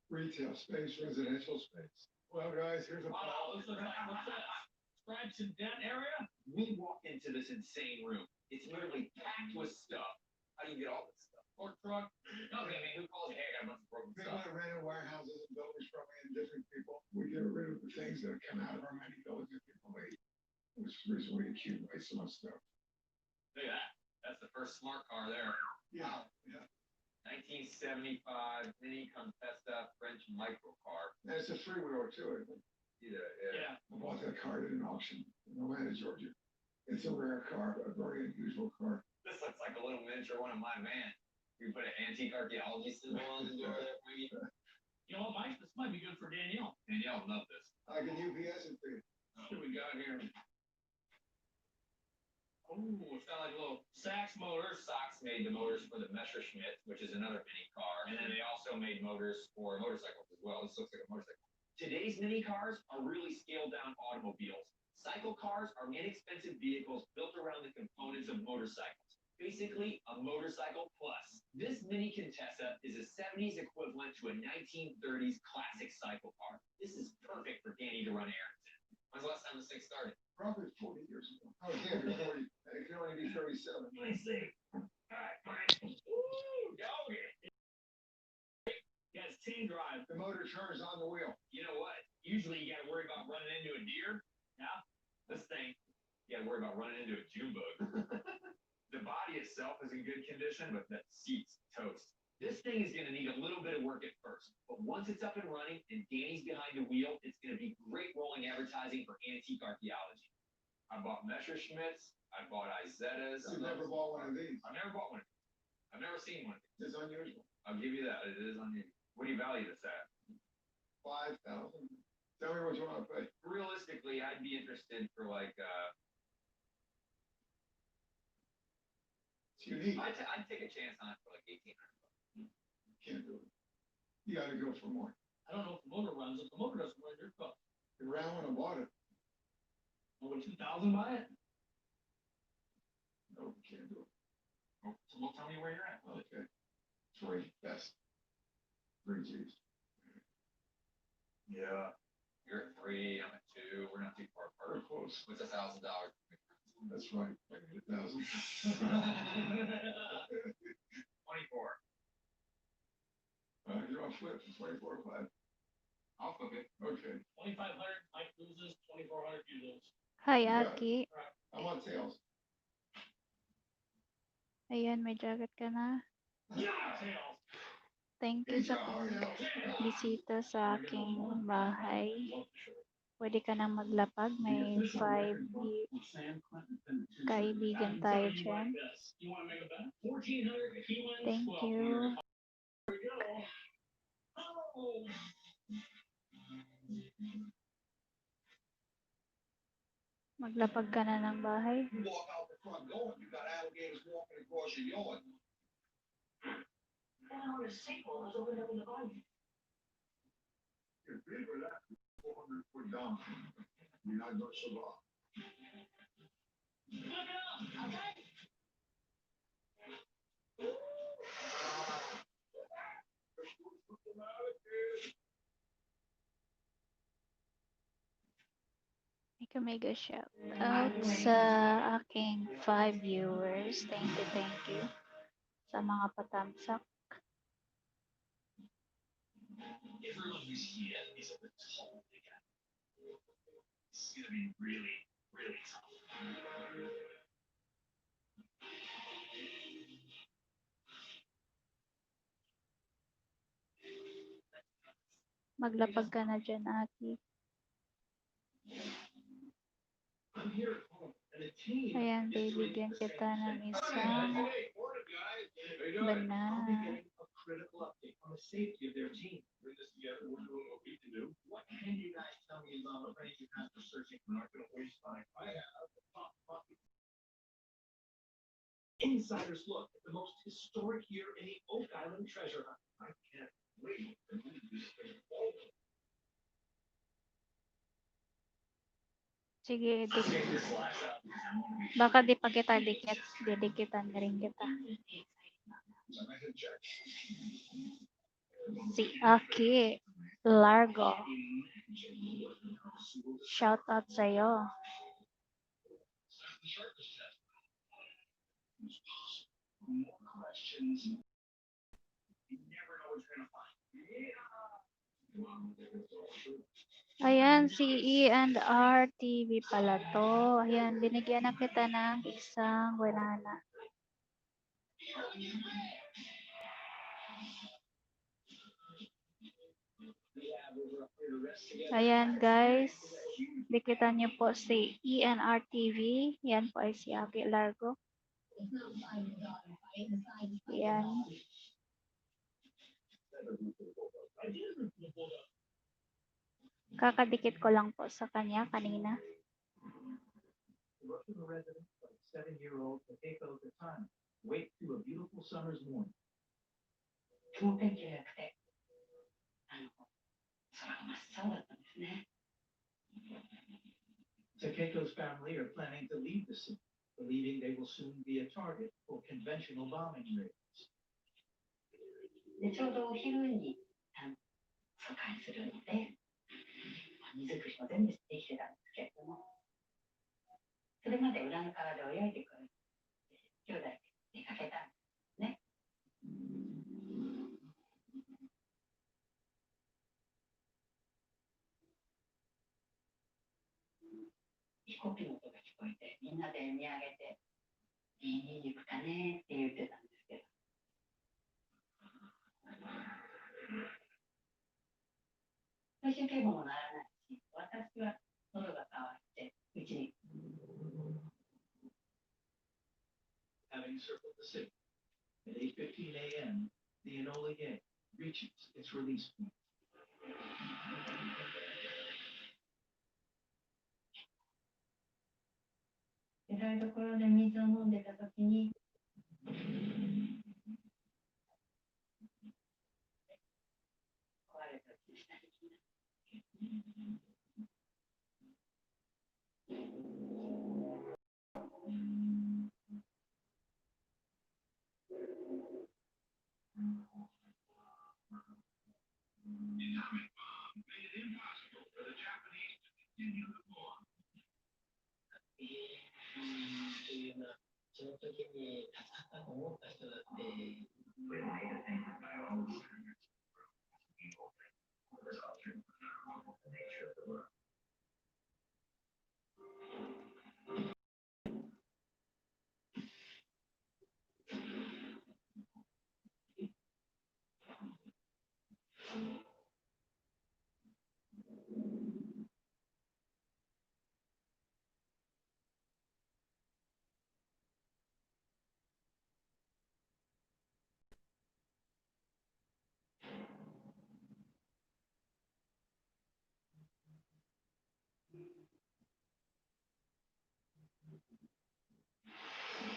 retail space, residential space. Well, guys, here's a Wow, this looks like what's that? Stripes and dent area? We walked into this insane room. It's literally packed with stuff. How do you get all this stuff? Or truck? No, I mean, who calls you? Hey, I got a bunch of broken People stuff. that rented warehouses and buildings from me and different people. We get rid of the things that come out of our many buildings that people hate. Which is the reason we accumulate so much stuff. Look at that. That's the first smart car there. Yeah, yeah. 1975 Mini Contessa French microcar. And it's a three-wheeler too, isn't it? Yeah. I bought that car at an auction in Atlanta, Georgia. It's a rare car, a very unusual car. This looks like a little miniature one of my van. You put an antique archaeology symbol on the door there, maybe. You know what, Mike? This might be good for Danielle. Danielle would love this. I can UPS it for you. What do we got here? Oh, it's got like a little Sachs motors. Sachs made the motors for the Messerschmitt, which is another mini car. And then they also made motors for motorcycles as well. This looks like a motorcycle. Today's mini cars are really scaled down automobiles. Cycle cars are inexpensive vehicles built around the components of motorcycles. Basically, a motorcycle plus. This Mini Contessa is a 70s equivalent to a 1930s classic cycle car. This is perfect for Danny to run errands in. When's the last time this thing started? Probably 40 years ago. Oh, damn, you're 40. It can only be 37. Let me see. All right, fine. Woo! Okay. Yeah, it's 10 drive. The motor turns on the wheel. You know what? Usually you gotta worry about running into a deer. Yeah. This thing, you gotta worry about running into a June bug. The body itself is in good condition, but the seat's toast. This thing is gonna need a little bit of work at first, but once it's up and running and Danny's behind the wheel, it's gonna be great rolling advertising for antique archaeology. I bought Messerschmitts. I bought Izettas. You've never bought one of these. I've never bought one. I've never seen one. It's unusual. I'll give you that. It is unusual. What do you value this at? 5,000. Tell me what you want to pay. Realistically, I'd be interested for like It's unique. I'd take a chance on it for like 1,800. Can't do it. You got to go for more. I don't know if the motor runs. If the motor doesn't run, you're fucked. You ran one and bought it. Over 2,000 buy it? No, can't do it. Oh, so well, tell me where you're at. Okay. 3 best. 3 G's. Yeah. You're at 3. I'm at 2. We're not too far We're apart. close. What's $1,000? That's right. 1,000. 24. You want to flip? 24 or 5. I'll flip it. Okay. 2,500, Mike loses, 2,400, you lose. Hi, Yeah. Aki. I want tails. Ayan, may jacket ka na. Yeah! Tails. Thank you It's a sa hard out. bisita sa aking bahay. Pwede ka nang maglapag. May 5 kaibigan tayo dyan. You want to make a bet? 1,400, he wins, Thank 1,200. you. Here we go. Oh! Maglapag ka na ng bahay. You walk out the front door, you got alligators walking across your yard. You're big with that 400-foot down. You're not going to survive. Mega shout out sa aking 5 viewers. Thank you. Sa mga patamsak. Everyone who's here is at the top of the game. It's going to be really, really tough. Maglapag ka na dyan, Aki. I'm here at home, and the team Ayan, is doing bibigyan the kita same ng thing. isang Hey, morning, guys. How you doing? I'll be banana. getting a critical update on the safety of their team. Bring this together. We're doing what we can do. What can you guys tell me about the friends you have for searching? We're not going to waste time. I have the top bucket. Insider's look at the most historic year in the Oak Island treasure hunt. I can't wait to move this thing forward. Sige, Check this flash out. baka di pa kita dikit. Didikitan na rin kita. Si Aki Largo. Shout out sa'yo. Ayan, si E&R TV pala to. Ayan, binigyan na kita ng isang banana. Ayan guys, dikitan niyo po si E&R TV. Yan po ay si Aki Largo. Ayan. Kakadikit ko lang po sa kanya kanina. Russian resident of 7-year-old Takeko Katana wake to a beautiful summer's morning. Takeko's family are planning to leave the city, but believing they will soon be a target for conventional bombing raids. で、ちょうどお昼に疎開するので、荷造りも全部できてたんですけれども、それまで裏の川で泳いでくる兄弟で出かけたんですね。飛行機の音が聞こえて、みんなで見上げて、いい行くかねって言ってたんですけど、空襲警報も鳴らないし、私は喉が渇いて、うちに。Having circled the city, at 8:15 a.m., the Enola Gay reaches its release point. で、台所で水を飲んでた時に、壊れたりしたり。その時に助かったと思った人だって。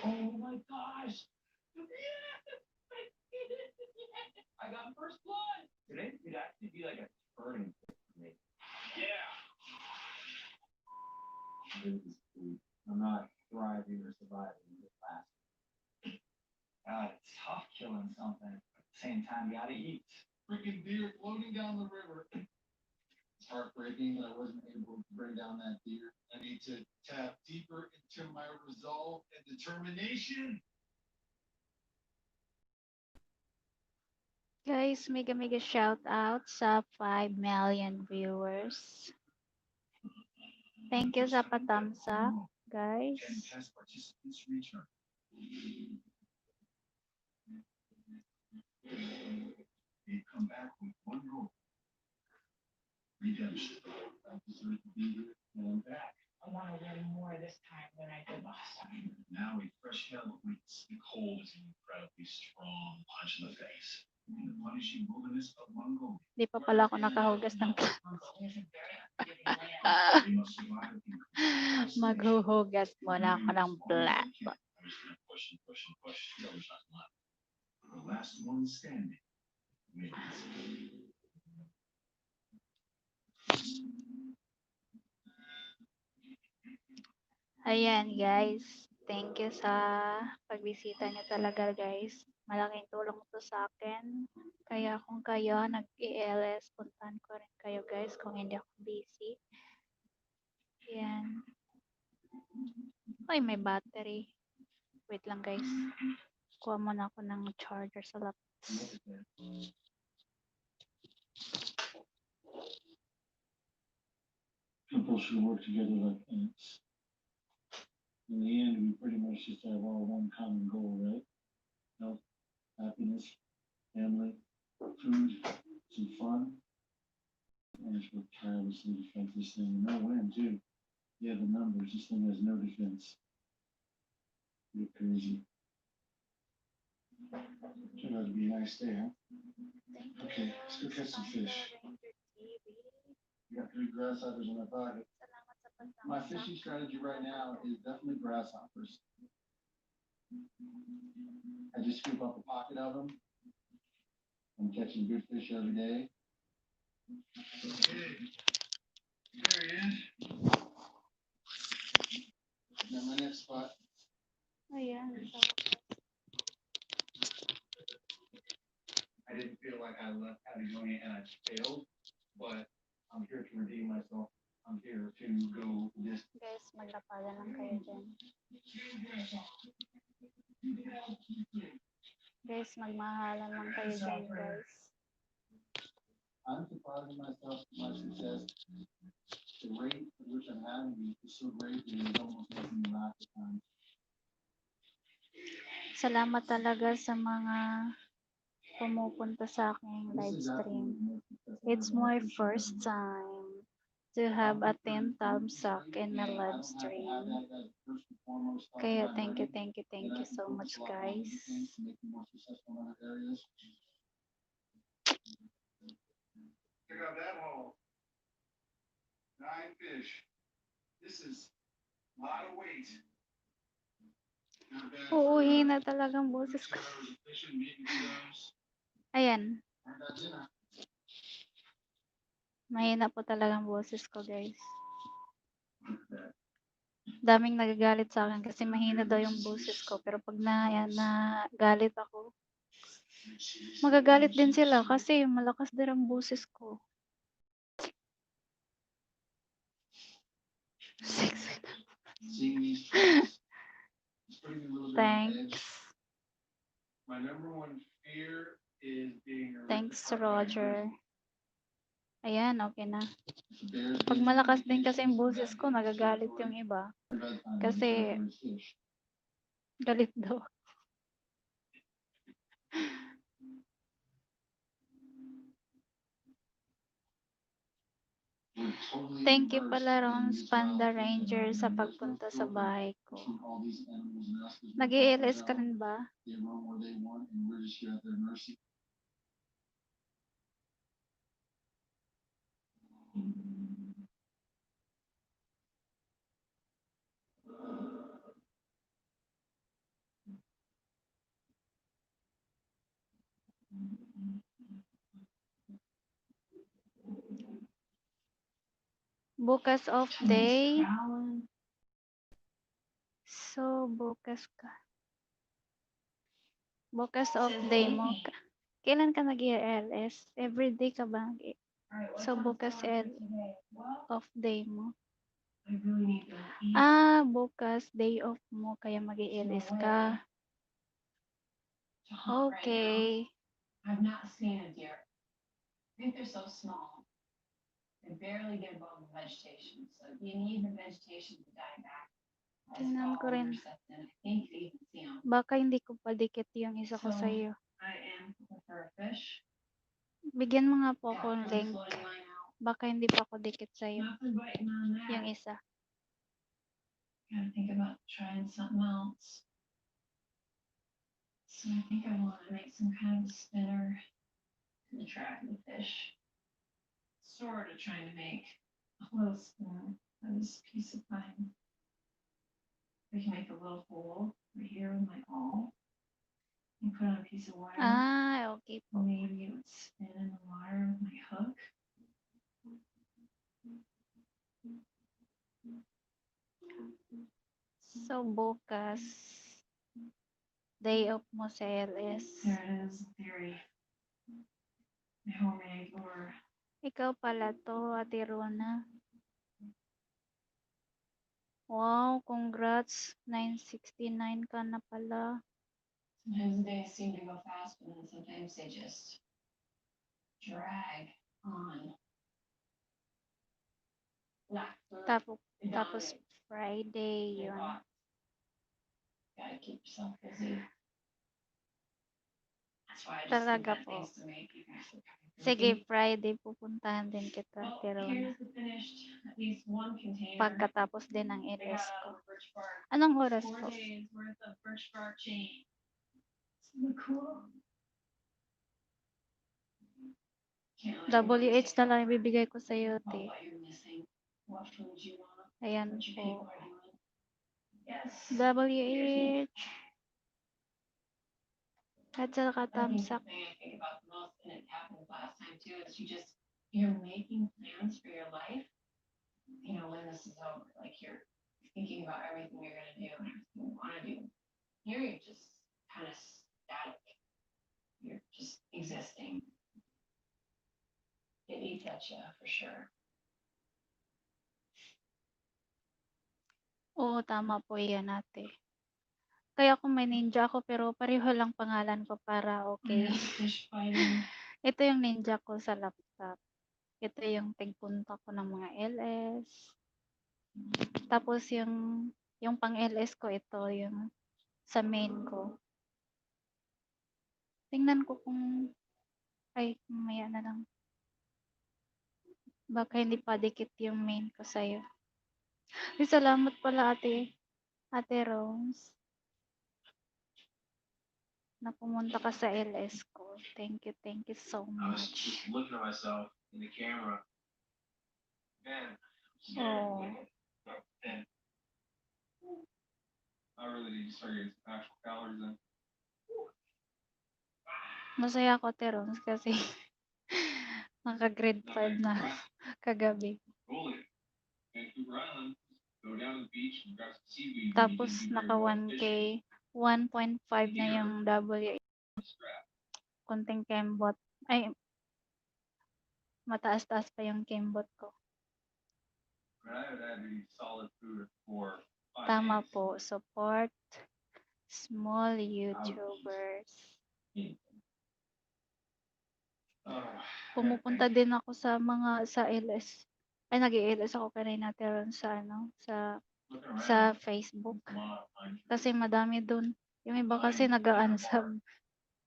Oh my gosh! I got first blood! Today could actually be like a turning point for me. Yeah! I'm not thriving or surviving this last. God, it's tough killing something. At the same time, you gotta eat. Freaking deer floating down the river. It's heartbreaking that I wasn't able to bring down that deer. I need to tap deeper into my resolve and determination. Guys, mega shout out sa 5 million viewers. Thank you sa pa-thumbs up, guys. 10 test participants return. They come back with one goal. Redemption. I deserve to be here, and I'm back. I want to win more this time than I did last time. Now a fresh hell awaits. The cold is an incredibly strong punch in the face. In the punishing wilderness of Mongolia, Di pa pala ako nakahugas ng they must survive the maghuhugas muna ako ng black. I'm just gonna push and push and push. The other's not left. The last one standing wins. Ayan guys, thank you sa pagbisita niyo talaga guys. Malaking tulong to sa akin. Kaya kung kayo nag-ELS, puntahan ko rin kayo guys kung hindi ako busy. Ayan. Ay, may battery. Wait lang guys. Kuha muna ako ng charger sa laptop. People should work together like ants. In the end, we pretty much just have all one common goal, right? Health, happiness, family, food, some fun. And just work tirelessly to fight this thing. No win, too. Yeah, the numbers. This thing has no defense. You're crazy. Turned out to be a nice day, huh? Okay, let's go catch some fish. We got 3 grasshoppers in my pocket. My fishing strategy right now is definitely grasshoppers. I just scoop up a pocket of them. I'm catching good fish every day. Okay. There he is. Now my next spot had left Patagonia and I failed, but I'm here to redeem myself. I'm here to go this. Guys, maglapagan lang kayo dyan. Guys, magmahalan lang kayo dyan, guys. I'm surprising myself at my success. The rate at which I'm having it is so great that it's almost making me laugh at times. Salamat talaga sa mga pumupunta sa aking live This is stream. absolutely the most successful It's I've my ever seen. first time to have a 10 thumbs up in my I live don't have to have stream. that as first and foremost thought Kaya in my thank you, brain. thank you, thank Then I you can so focus much, a lot more on guys. other things to make me more successful in other areas. Check out that hole. 9 fish. This is a lot of weight. Not bad Oo, for, hina talagang boses 2 ko. hours of fishing, meeting kiddos. Ayan, I got dinner. mahina po talagang boses ko, guys. Daming nagagalit sa akin kasi mahina daw yung boses ko. Pero pag nagalit ako, magagalit din sila kasi malakas din ang boses ko. Sexy. Seeing these tracks, it's putting me a little bit on Thanks. edge. My number one fear is being a Thanks, ripped apart by a Roger. grizzly. Ayan, okay na. If the bears Pag get malakas into din kasi yung vacation, boses that ko, is nagagalit territory. yung iba. By the time Kasi the territory is fish. galit daw. We're totally Thank you immersed pala, in Ron this Panda wild thing. Ranger, sa And there's no pagpunta sa filter bahay ko. between all these animals and us. There's no Nag-i-LS buffer ka zone. rin ba? They roam where they want, and we're just here at their mercy. Bukas off day. So, bukas ka. Bukas off day mo. Kailan ka nag-LS? Everyday ka ba? So, bukas off day mo. I really need to eat. Ah, bukas day off mo kaya mag-LS ka. To hunt right Okay. now. I've not seen a deer. I think they're so small. They barely get above the vegetation. So you need the vegetation to die back. As Tingnan ko fall rin. sets in, I think you can see them. Baka hindi ko padikit yung isa ko So, sa iyo. I am looking for a fish. Bigyan mo nga po Got akong one link. floating line out. Baka hindi pa ako dikit sa iyo. Nothing biting on that. Yung isa. Gotta think about trying something else. So I think I want to make some kind of a spinner and trap the fish. Sort of trying to make a little spoon out of this piece of pine. We can make a little hole right here with my awl and put on a piece of wire. Ah, okay po. Maybe it would spin in the water with my hook. So, bukas day off mo sa LS. There it is, in theory. My homemade lure. Ikaw pala to, Ate Rona. Wow, congrats. 969 ka na pala. Sometimes the days seem to go fast, but then sometimes they just drag on. Like Tapos Friday yun. Gotta keep yourself busy. That's why I just Talaga think that po. things to make you guys look crazy. Sige, Friday pupuntahan din kita, Well, Ate Rona. here's the finished, at least one container. Pagkatapos din ng I LS got ko. out of birch bark. Anong oras 4 po? days worth of birch bark chain. Isn't that cool? Can't let your WH mind na lang ibibigay ko sa iyo, about te. what you're missing, what food you want, Ayan what your po. people are doing. Yes. WH. At saka I think thumbs the up. thing I think about the most, and it happened last time too, is you're making plans for your life. You know, when this is over, like you're thinking about everything you're gonna do and everything you wanna do. Here you're just kind of static. You're just existing. sure. Oo, tama po yan ate. Kaya kung may ninja ako pero pareho lang pangalan ko para okay. Yeah, fish fighting. Ito yung ninja ko sa laptop. Ito yung tigpunta ko ng mga LS. Tapos yung pang LS ko ito yung sa main ko. Tingnan ko kung ay mamaya na lang. Baka hindi pa dikit yung main ko sa'yo. Ay, salamat pala ate. Ate Rose. Na pumunta ka sa LS ko. Thank you so I was much. just looking at myself in the camera. Man, Oh, and I really need to start getting some actual calories in. masaya ako Ate Rose kasi naka-grade 5 na kagabi. Cool. Vancouver Island. Go down to the beach and grab some seaweed. Tapos naka 1K, 1.5 na yung W. Konting kembot. Ay, mataas-taas pa yung kembot ko. I would have eat solid food for 5 Tama days. po, support small YouTubers. Pumupunta din ako sa mga sa LS. Ay nag-LS ako kanina Teron sa sa Facebook. Kasi madami dun. Yung iba kasi nag-unsub.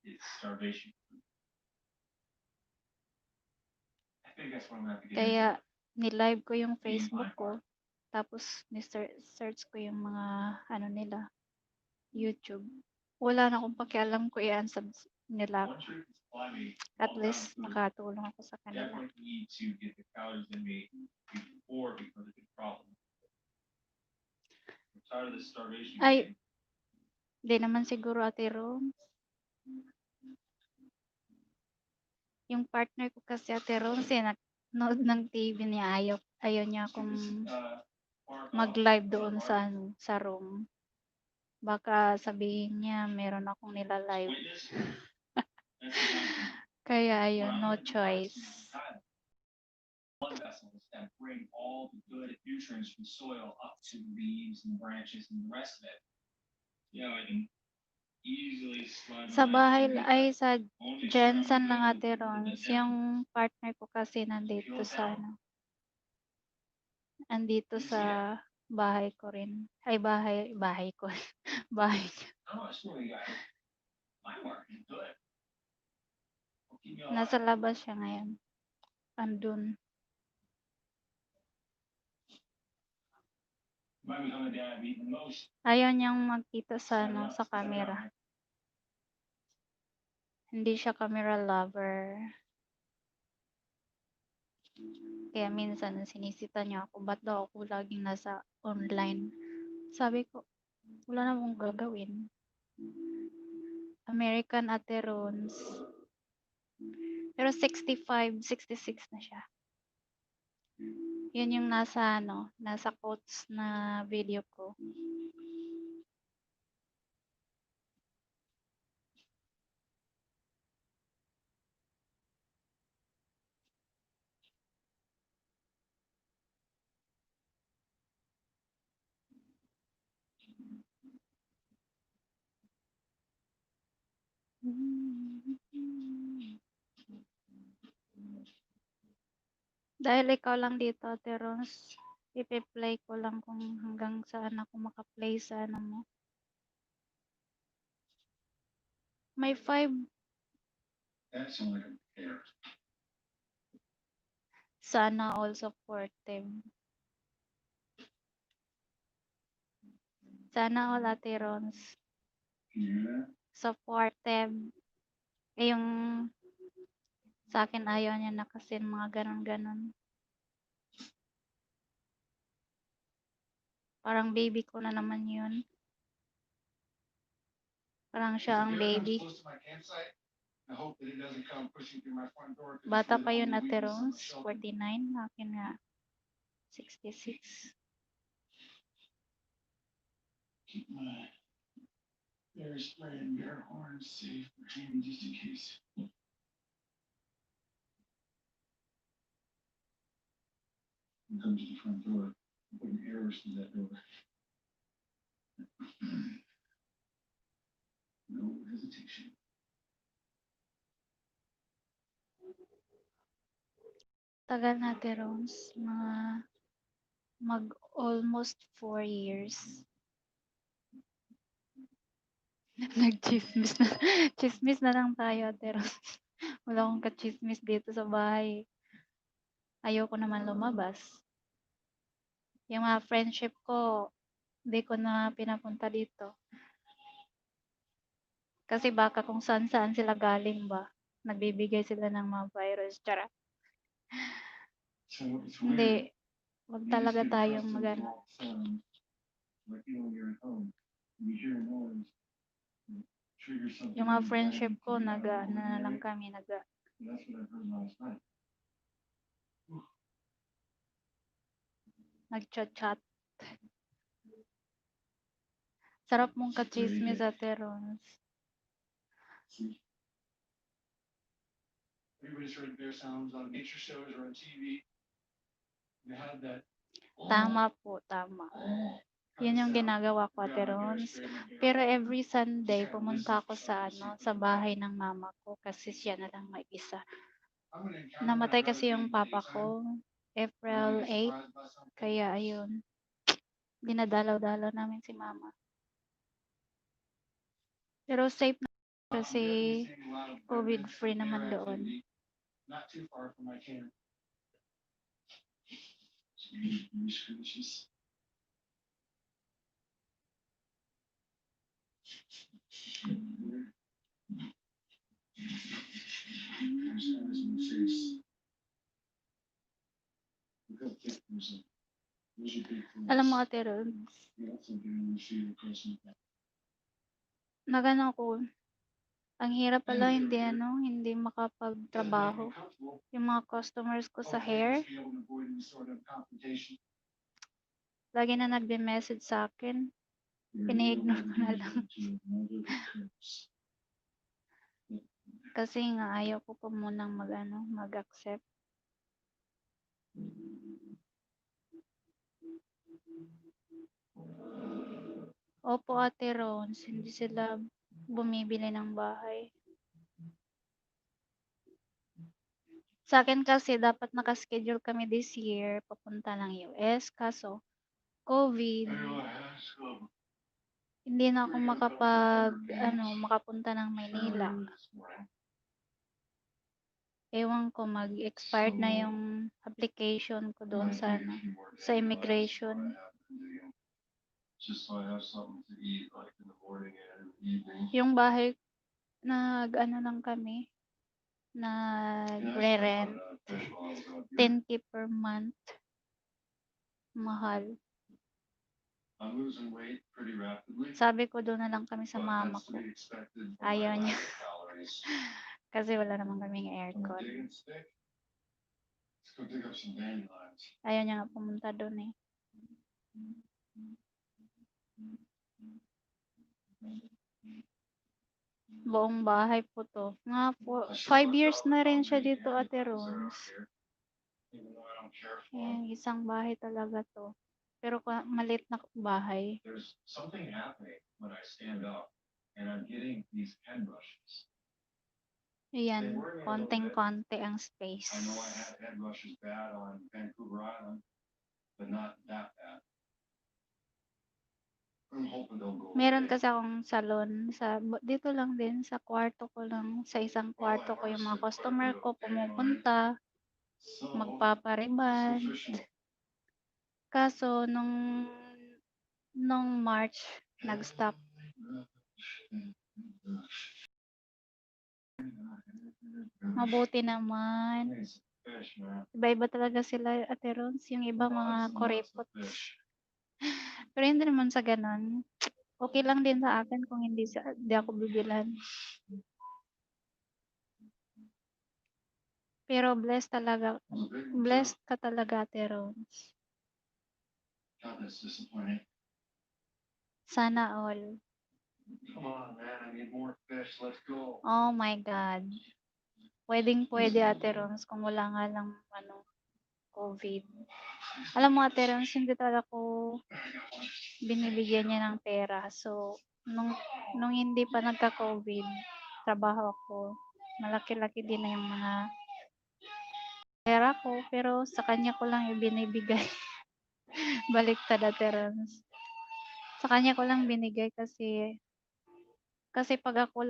It's starvation. I think that's what I'm gonna have to get Kaya into. ni-live ko yung Facebook ko. Tapos ni-search ko yung mga ano nila, YouTube. Wala na akong pakialam ko i-unsub nila. One truth is climbing At all least time food. nakatulong ako sa kanila. Definitely need to get the calories in me before it becomes a big problem. I'm tired of this starvation. Ay, game. di naman siguro Ate Rose. Yung partner ko kasi Ate Rose, nanood ng TV niya. Ayaw niya akong mag-live doon sa room. Baka sabihin niya meron akong nila-live. Witness? That's the mountain. Kaya ayun, no choice. Blood vessels that bring all the good nutrients from soil up to the leaves and branches and the rest of it. You know, I can easily slide Sa my bahay, leg ay sa only Jensen surrounded lang by Ate the Rons. desert. Yung partner ko kasi nandito sa andito sa bahay ko rin. Ay, bahay ko. bahay niya. Oh, it's really got my work is good. Will keep me alive. Nasa labas siya ngayon. Andun. Might become the dad I've eaten the most. Ayaw niyang magkita sa sa camera. Hindi siya camera lover. Kaya minsan sinisita niya ako, ba't daw ako laging nasa online? Sabi ko, wala namang gagawin. American Ate Rons. Pero 65, 66 na siya. Yun yung nasa quotes na video ko. Dahil ikaw lang dito, Ate Rons, ipi-play ko lang kung hanggang saan ako makaplay sa ano mo. May 5. That's only fair. Sana all supportive. Sana all Ate Rons. Yeah. Supportive. Eh yung sa akin ayaw niya na kasi mga ganon-ganon. Parang baby ko na naman yun. Parang siya ang baby. Close to my campsite. I hope that it doesn't come pushing through my front door. Bata pa yun Ate Rons, 49. Akin nga, 66. Keep my bear spray and bear horns safe for handy just in case. and come to the front door and put an arrows through that door. No hesitation. Tagal na, Terons. Mag almost 4 years. Nag-chismis na. Chismis na lang tayo, Terons. Wala akong ka-chismis dito sa bahay. Ayoko naman lumabas. Yung mga friendship ko, hindi ko na pinapunta dito. Kasi baka kung saan-saan sila galing ba, nagbibigay sila ng mga virus. Tsara. So it's weird. Hindi. Wag You talaga just get tayong accustomed to magano. all the sounds. Like you know when you're at home, and you hear a noise, it triggers something. Yung mga in your friendship brain ko, to get out of ano na lang ordinary. kami, And that's what I heard last night. nag-chat-chat. Sarap mong ka-chismis, Ate Rons. See? Everybody's heard bear sounds on nature shows or on TV. You have that. Tama po, tama. Yun yung ginagawa ko, Ate Rons. Pero every Sunday, pumunta ako sa sa bahay ng mama ko kasi siya na lang mag-isa. Namatay kasi yung papa ko, April 8. Kaya ayun, dinadalaw-dalaw namin si mama. Pero safe na kasi COVID-free naman doon. Not too far from my camp. There's eyes in the face. Look how thick there's a. Those are big things. Alam mo, Ate Rons, You got something on your feet across my back. nagano ko, ang hirap pala hindi makapagtrabaho. Yung mga customers ko sa hair, Be able to avoid any sort of confrontation. lagi na nagbe-message sa akin. Ini-ignore ko na lang. Kasi nga ayaw ko pa munang mag-accept. Opo, Ate Rons, hindi sila bumibili ng bahay. Sa akin kasi dapat nakaschedule kami this year papunta ng US kaso COVID. Hindi na ako makapunta ng Maynila. Ewan ko, mag-expired na yung application ko doon sa immigration. Just so I have something to eat like in the morning and in the evening. Yung bahay, lang kami, nagre-rent, 10K per month. Mahal. I'm losing weight pretty rapidly. Sabi ko doon na lang kami sa mama ko. Ayaw niya. Kasi wala naman kaming aircon. Let's go dig up some dandelions. Ayaw niya nga pumunta doon eh. Buong bahay po to. 5 years na rin siya dito, Ate Rons. Ayan, isang bahay talaga to. Pero malit na bahay. There's something happening when I stand up and I'm getting these head rushes. Ayan, konting-konti ang space. I know I had head rushes bad on Vancouver Island, but not that bad. I'm hoping they'll go Meron away. kasi akong salon dito lang din sa kwarto ko lang, sa isang kwarto ko yung mga customer ko pumupunta, So, magpapariban. sufficient. Kaso nung March nag-stop. Mabuti naman. Nice fish, man. Iba-iba talaga sila, Ate Rons. Yung iba mga kuripot. Pero hindi naman sa ganun. Okay lang din sa akin kung hindi ako bibilan. Pero blessed ka talaga, Ate Rons. God, that's disappointing. Sana all. Come on, man. I need more fish. Let's go. Oh my God. Pwede, Ate Rons, kung wala nga lang COVID. Alam mo, Ate Rons, hindi talaga ako binibigyan niya ng pera. So, nung hindi pa nagka-COVID, trabaho ako. Malaki-laki din na yung mga pera ko, pero sa kanya ko lang ibinibigay. Baliktad, Ate Rons. Sa kanya ko lang binigay kasi pag ako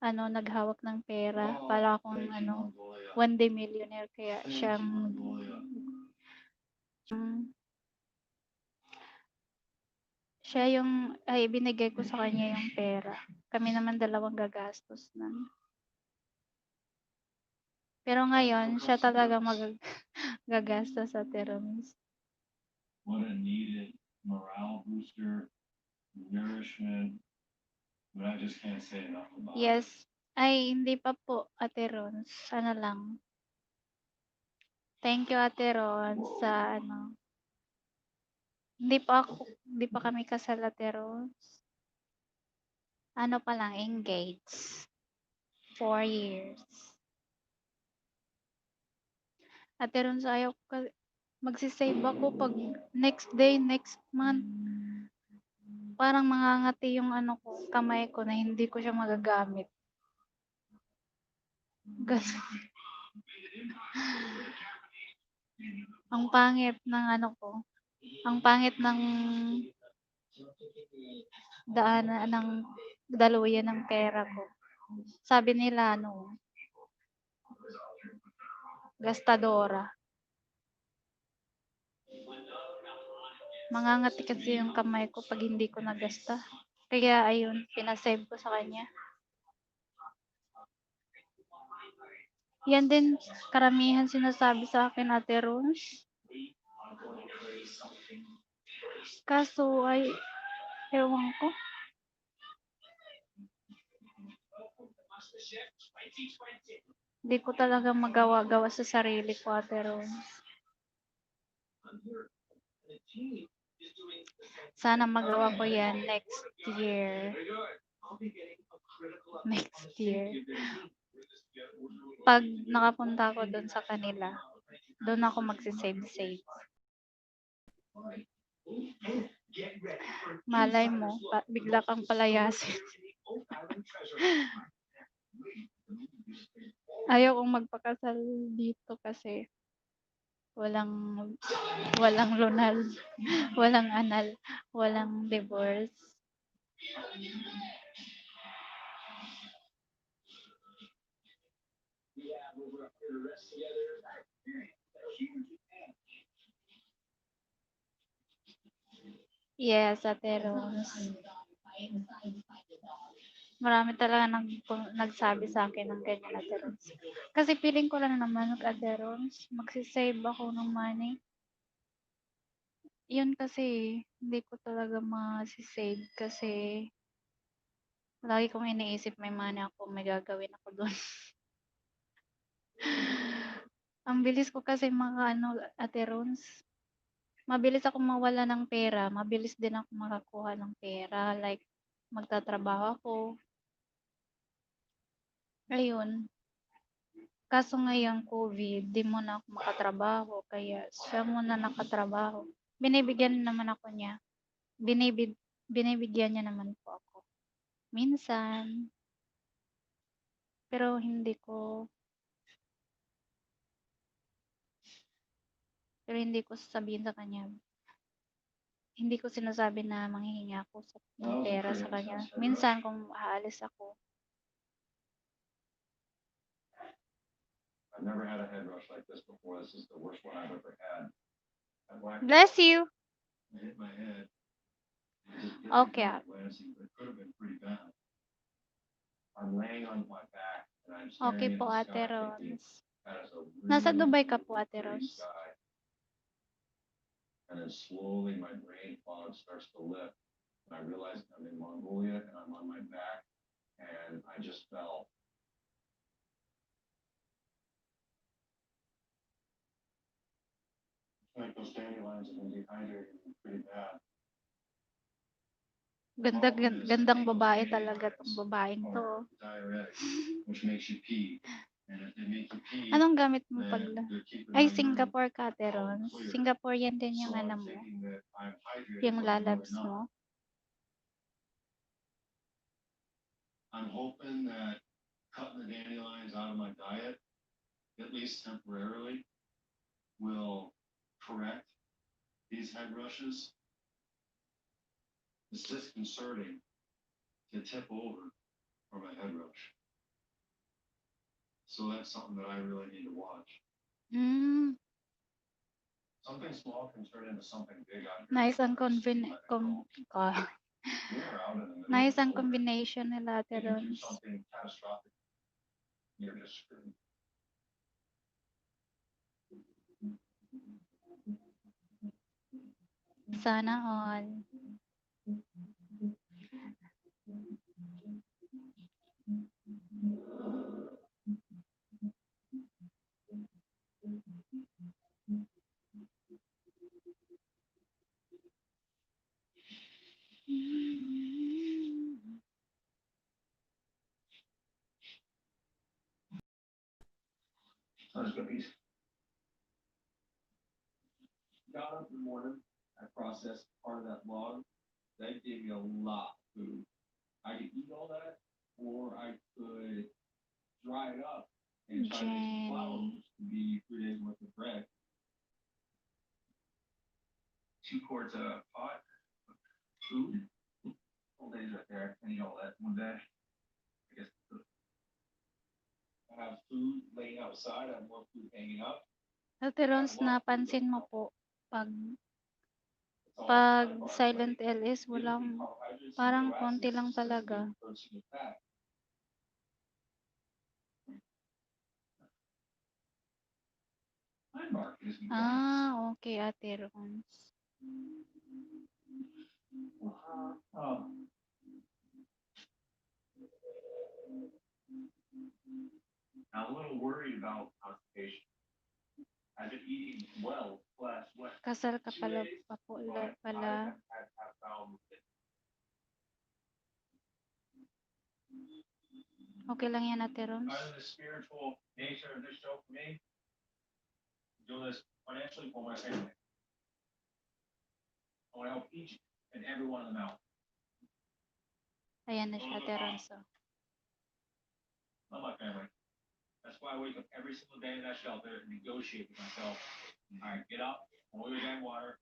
naghawak ng pera, para akong one day millionaire, kaya siya yung binigay ko sa kanya yung pera. Kami naman dalawang gagastos na. Pero ngayon, siya talaga gagastos sa Rons. What a needed morale booster, nourishment, but I just can't say enough about it. Yes. Ay, hindi pa po, Ate Rons. Ano lang. Thank you, Ate Rons, sa Hindi pa kami kasal, Ate Rons. Ano pa lang, engaged. 4 years. Ate Rons, ayaw ko magsisave ako pag next day, next month. Parang mangangati yung kamay ko na hindi ko siya magagamit. Ang pangit ng ang pangit ng ng daluyan ng pera ko. Sabi nila, gastadora. Mangangati kasi yung kamay ko pag hindi ko nagasta. Kaya ayun, pinasave ko sa kanya. Yan din karamihan sinasabi sa akin, Ate Rons. Kaso ay, ewan ko. Hindi ko talaga magawa-gawa sa sarili ko, Ate Rons. Sana magawa ko yan next year. Next year. Pag nakapunta ako doon sa kanila, doon ako magsisave-save. Malay mo, bigla kang palayasin. Ayaw kong magpakasal dito kasi walang lunal, walang anal, walang divorce. Yes, Ate Rons. Marami talaga nagsabi sa akin ng ganyan, Ate Rons. Kasi feeling ko lang naman, Ate Rons, magsisave ako ng money. Yun kasi, hindi ko talaga masisave kasi lagi kong iniisip may money ako, may gagawin ako doon. Ang bilis ko kasi Ate Rons. Mabilis ako mawala ng pera. Mabilis din ako makakuha ng pera. Like, magtatrabaho ako. Ayun. Kaso ngayon, COVID, di mo na ako makatrabaho. Kaya siya muna nakatrabaho. Binibigyan naman ako niya. Binibigyan niya naman po ako. Minsan. Pero hindi ko sasabihin sa kanya. Hindi ko sinasabi na manghihingi ako ng pera sa kanya. Minsan kung aalis ako. I've never had a head rush like this before. This is the worst one I've ever had. Bless you. I hit my head. Okay. It could have been pretty bad. I'm laying on my back and I'm Okay staring po, at the Ate sky. Rons. That is a Nasa really Dubai ka po, Ate gray Rons. sky. And then slowly my brain fog starts to lift. And I realize I'm in Mongolia and I'm on my back and I just fell. Like those dandelions have been dehydrated pretty bad. Gandang babae talaga tong babaeng to. Diuretic, which makes you pee. And if they make you pee, Anong gamit mo then pag... they're keeping Ay, on your Singapore Caterons. all clear. Singaporean din So yung I'm ano mo. thinking that I'm hydrated Yung whether or lalabs not. mo. I'm hoping that cutting the dandelions out of my diet, at least temporarily, will correct these head rushes. It's disconcerting to tip over for my head rush. So that's something that I really need to watch. Mm, Something small can turn into something big out here. nice ang We're out in the middle nice of ang nowhere. combination nila If you do Terons. something catastrophic, you're just screwed. Sana all. Sounds good. Got up in the morning, I processed part of that log. That gave me a lot of food. I could eat all that, or I could dry it up and try to make some flour, Jenny. which could be 3 days worth of bread. 2 quarts of pot food. Whole days right there. I can eat all that one day. I guess I have food laying outside. I have more food hanging up. Terons, napansin mo po, pag It's all pag kind of our silent plate. LS, Gives me walang, carbohydrates, parang amino konti acids, lang that's talaga. good protein and fat. My mark is glass. Ah, okay, Ate Rons. Oh. I'm a little worried about constipation. I've been eating well last week. Kasal ka 2 pala, days, pala, but pala. I've found it. Okay lang yan, Ate Rons. Part of the spiritual nature of this show for me, doing this financially for my family. I want to help each and every one of them out. Ayan na siya, Ate Rons. Oh. Love my family. That's why I wake up every single day in that shelter and negotiate with myself. All right, get up, boil your damn water,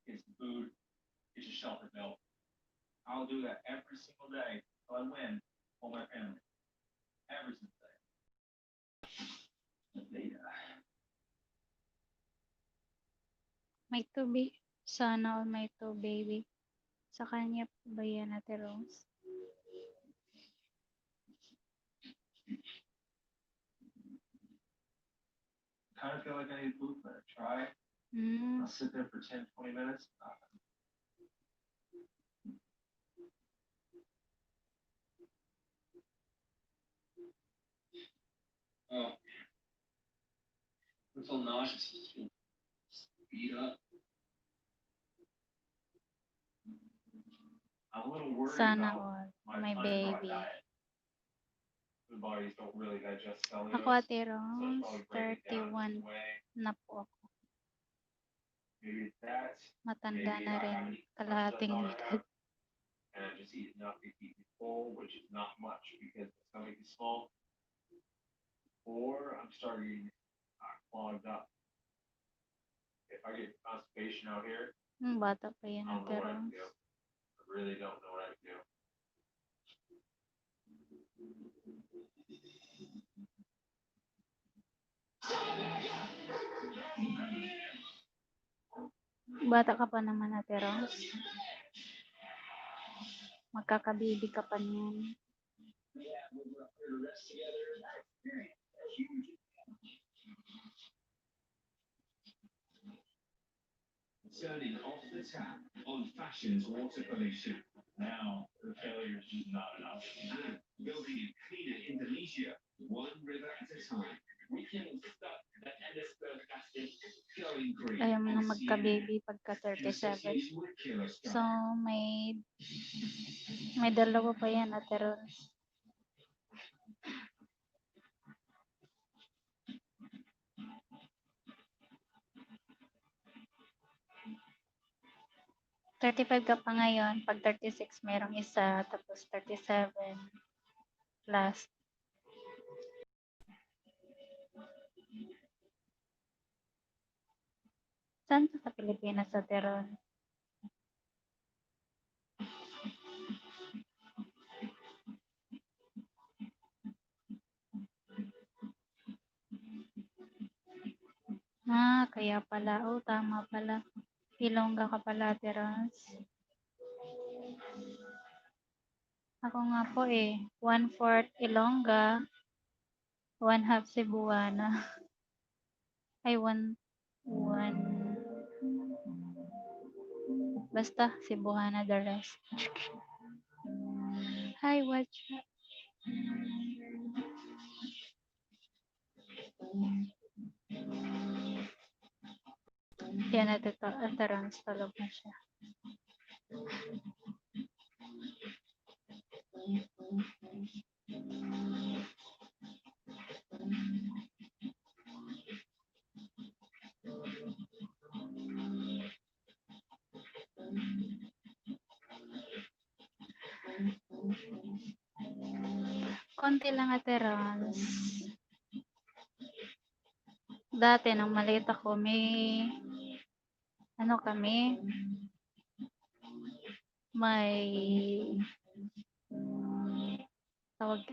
get some food, get your shelter built. I'll do that every single day till I win for my family. Every single day. May tubi. Sana all may to, baby. Sa kanya po ba yan, Ate Rose? Kind of feel like I need food, but I try. Mm. I'll sit there for 10, 20 minutes. Oh. I feel nauseous. Beat up. I'm a little worried Sana about all my may baby. diet. The bodies don't really digest cellulose. Ako, Ate Rose, So it's probably breaking down 31 in a way. na po ako. Maybe it's that. Matanda Maybe na I rin. haven't eaten much Kalahating that I edad. have, and I just eat enough to keep me full, which is not much because the stomach is small. Or I'm starting clogged up. If I get constipation out here, Bata pa yan, I don't Ate know what I can Rose. do. I really don't know what I can do. Bata ka pa naman, Ate Rose. Magkakabibi ka pa niyan. Turning off the tap on fashion's water pollution. Now, the failure is not enough. And building a cleaner Indonesia, one river at a time. We can stop the endless plastic going green. Ayaw mo na magka-baby pagka 37. So, may dalawa pa yan, Ate Rose. 35 ka pa ngayon. Pag 36, merong isa. Tapos 37 plus. Saan ka sa Pilipinas sa Teron? Kaya pala. Oh, tama pala. Ilongga ka pala, Terons. Ako nga po eh. 1/4 Ilongga. 1/2 Cebuana. Ay, 1. Basta, Cebuana the rest. Hi, watch. Yan natin ito. Terons, tulog na siya. Konti lang Terons. Dati, nang maliit ako, may tawag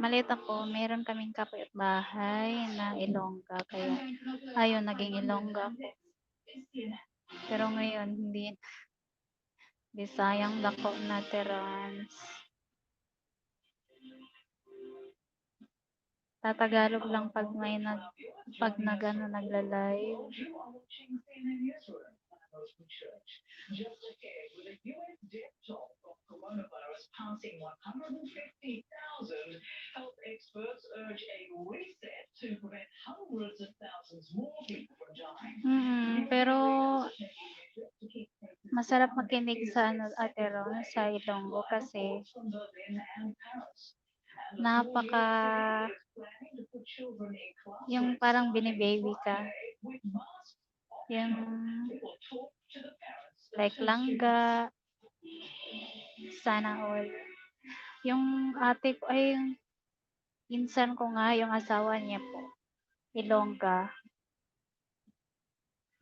maliit ako, meron kaming kapitbahay na Ilongga, kaya ayun, naging Ilongga ko. Pero ngayon, hindi Bisayang dako na Terons. Tatagalog lang pag may nagla-live. Just ahead with a U.S. death toll of coronavirus passing 150,000, health experts urge a reset to prevent hundreds of thousands more people from dying. Pero masarap makinig sa Ate Ron sa Ilonggo kasi yung parang binibaby ka. Yung like langga, sana all. Yung ate ko ay yung insan ko nga, yung asawa niya po, Ilongga.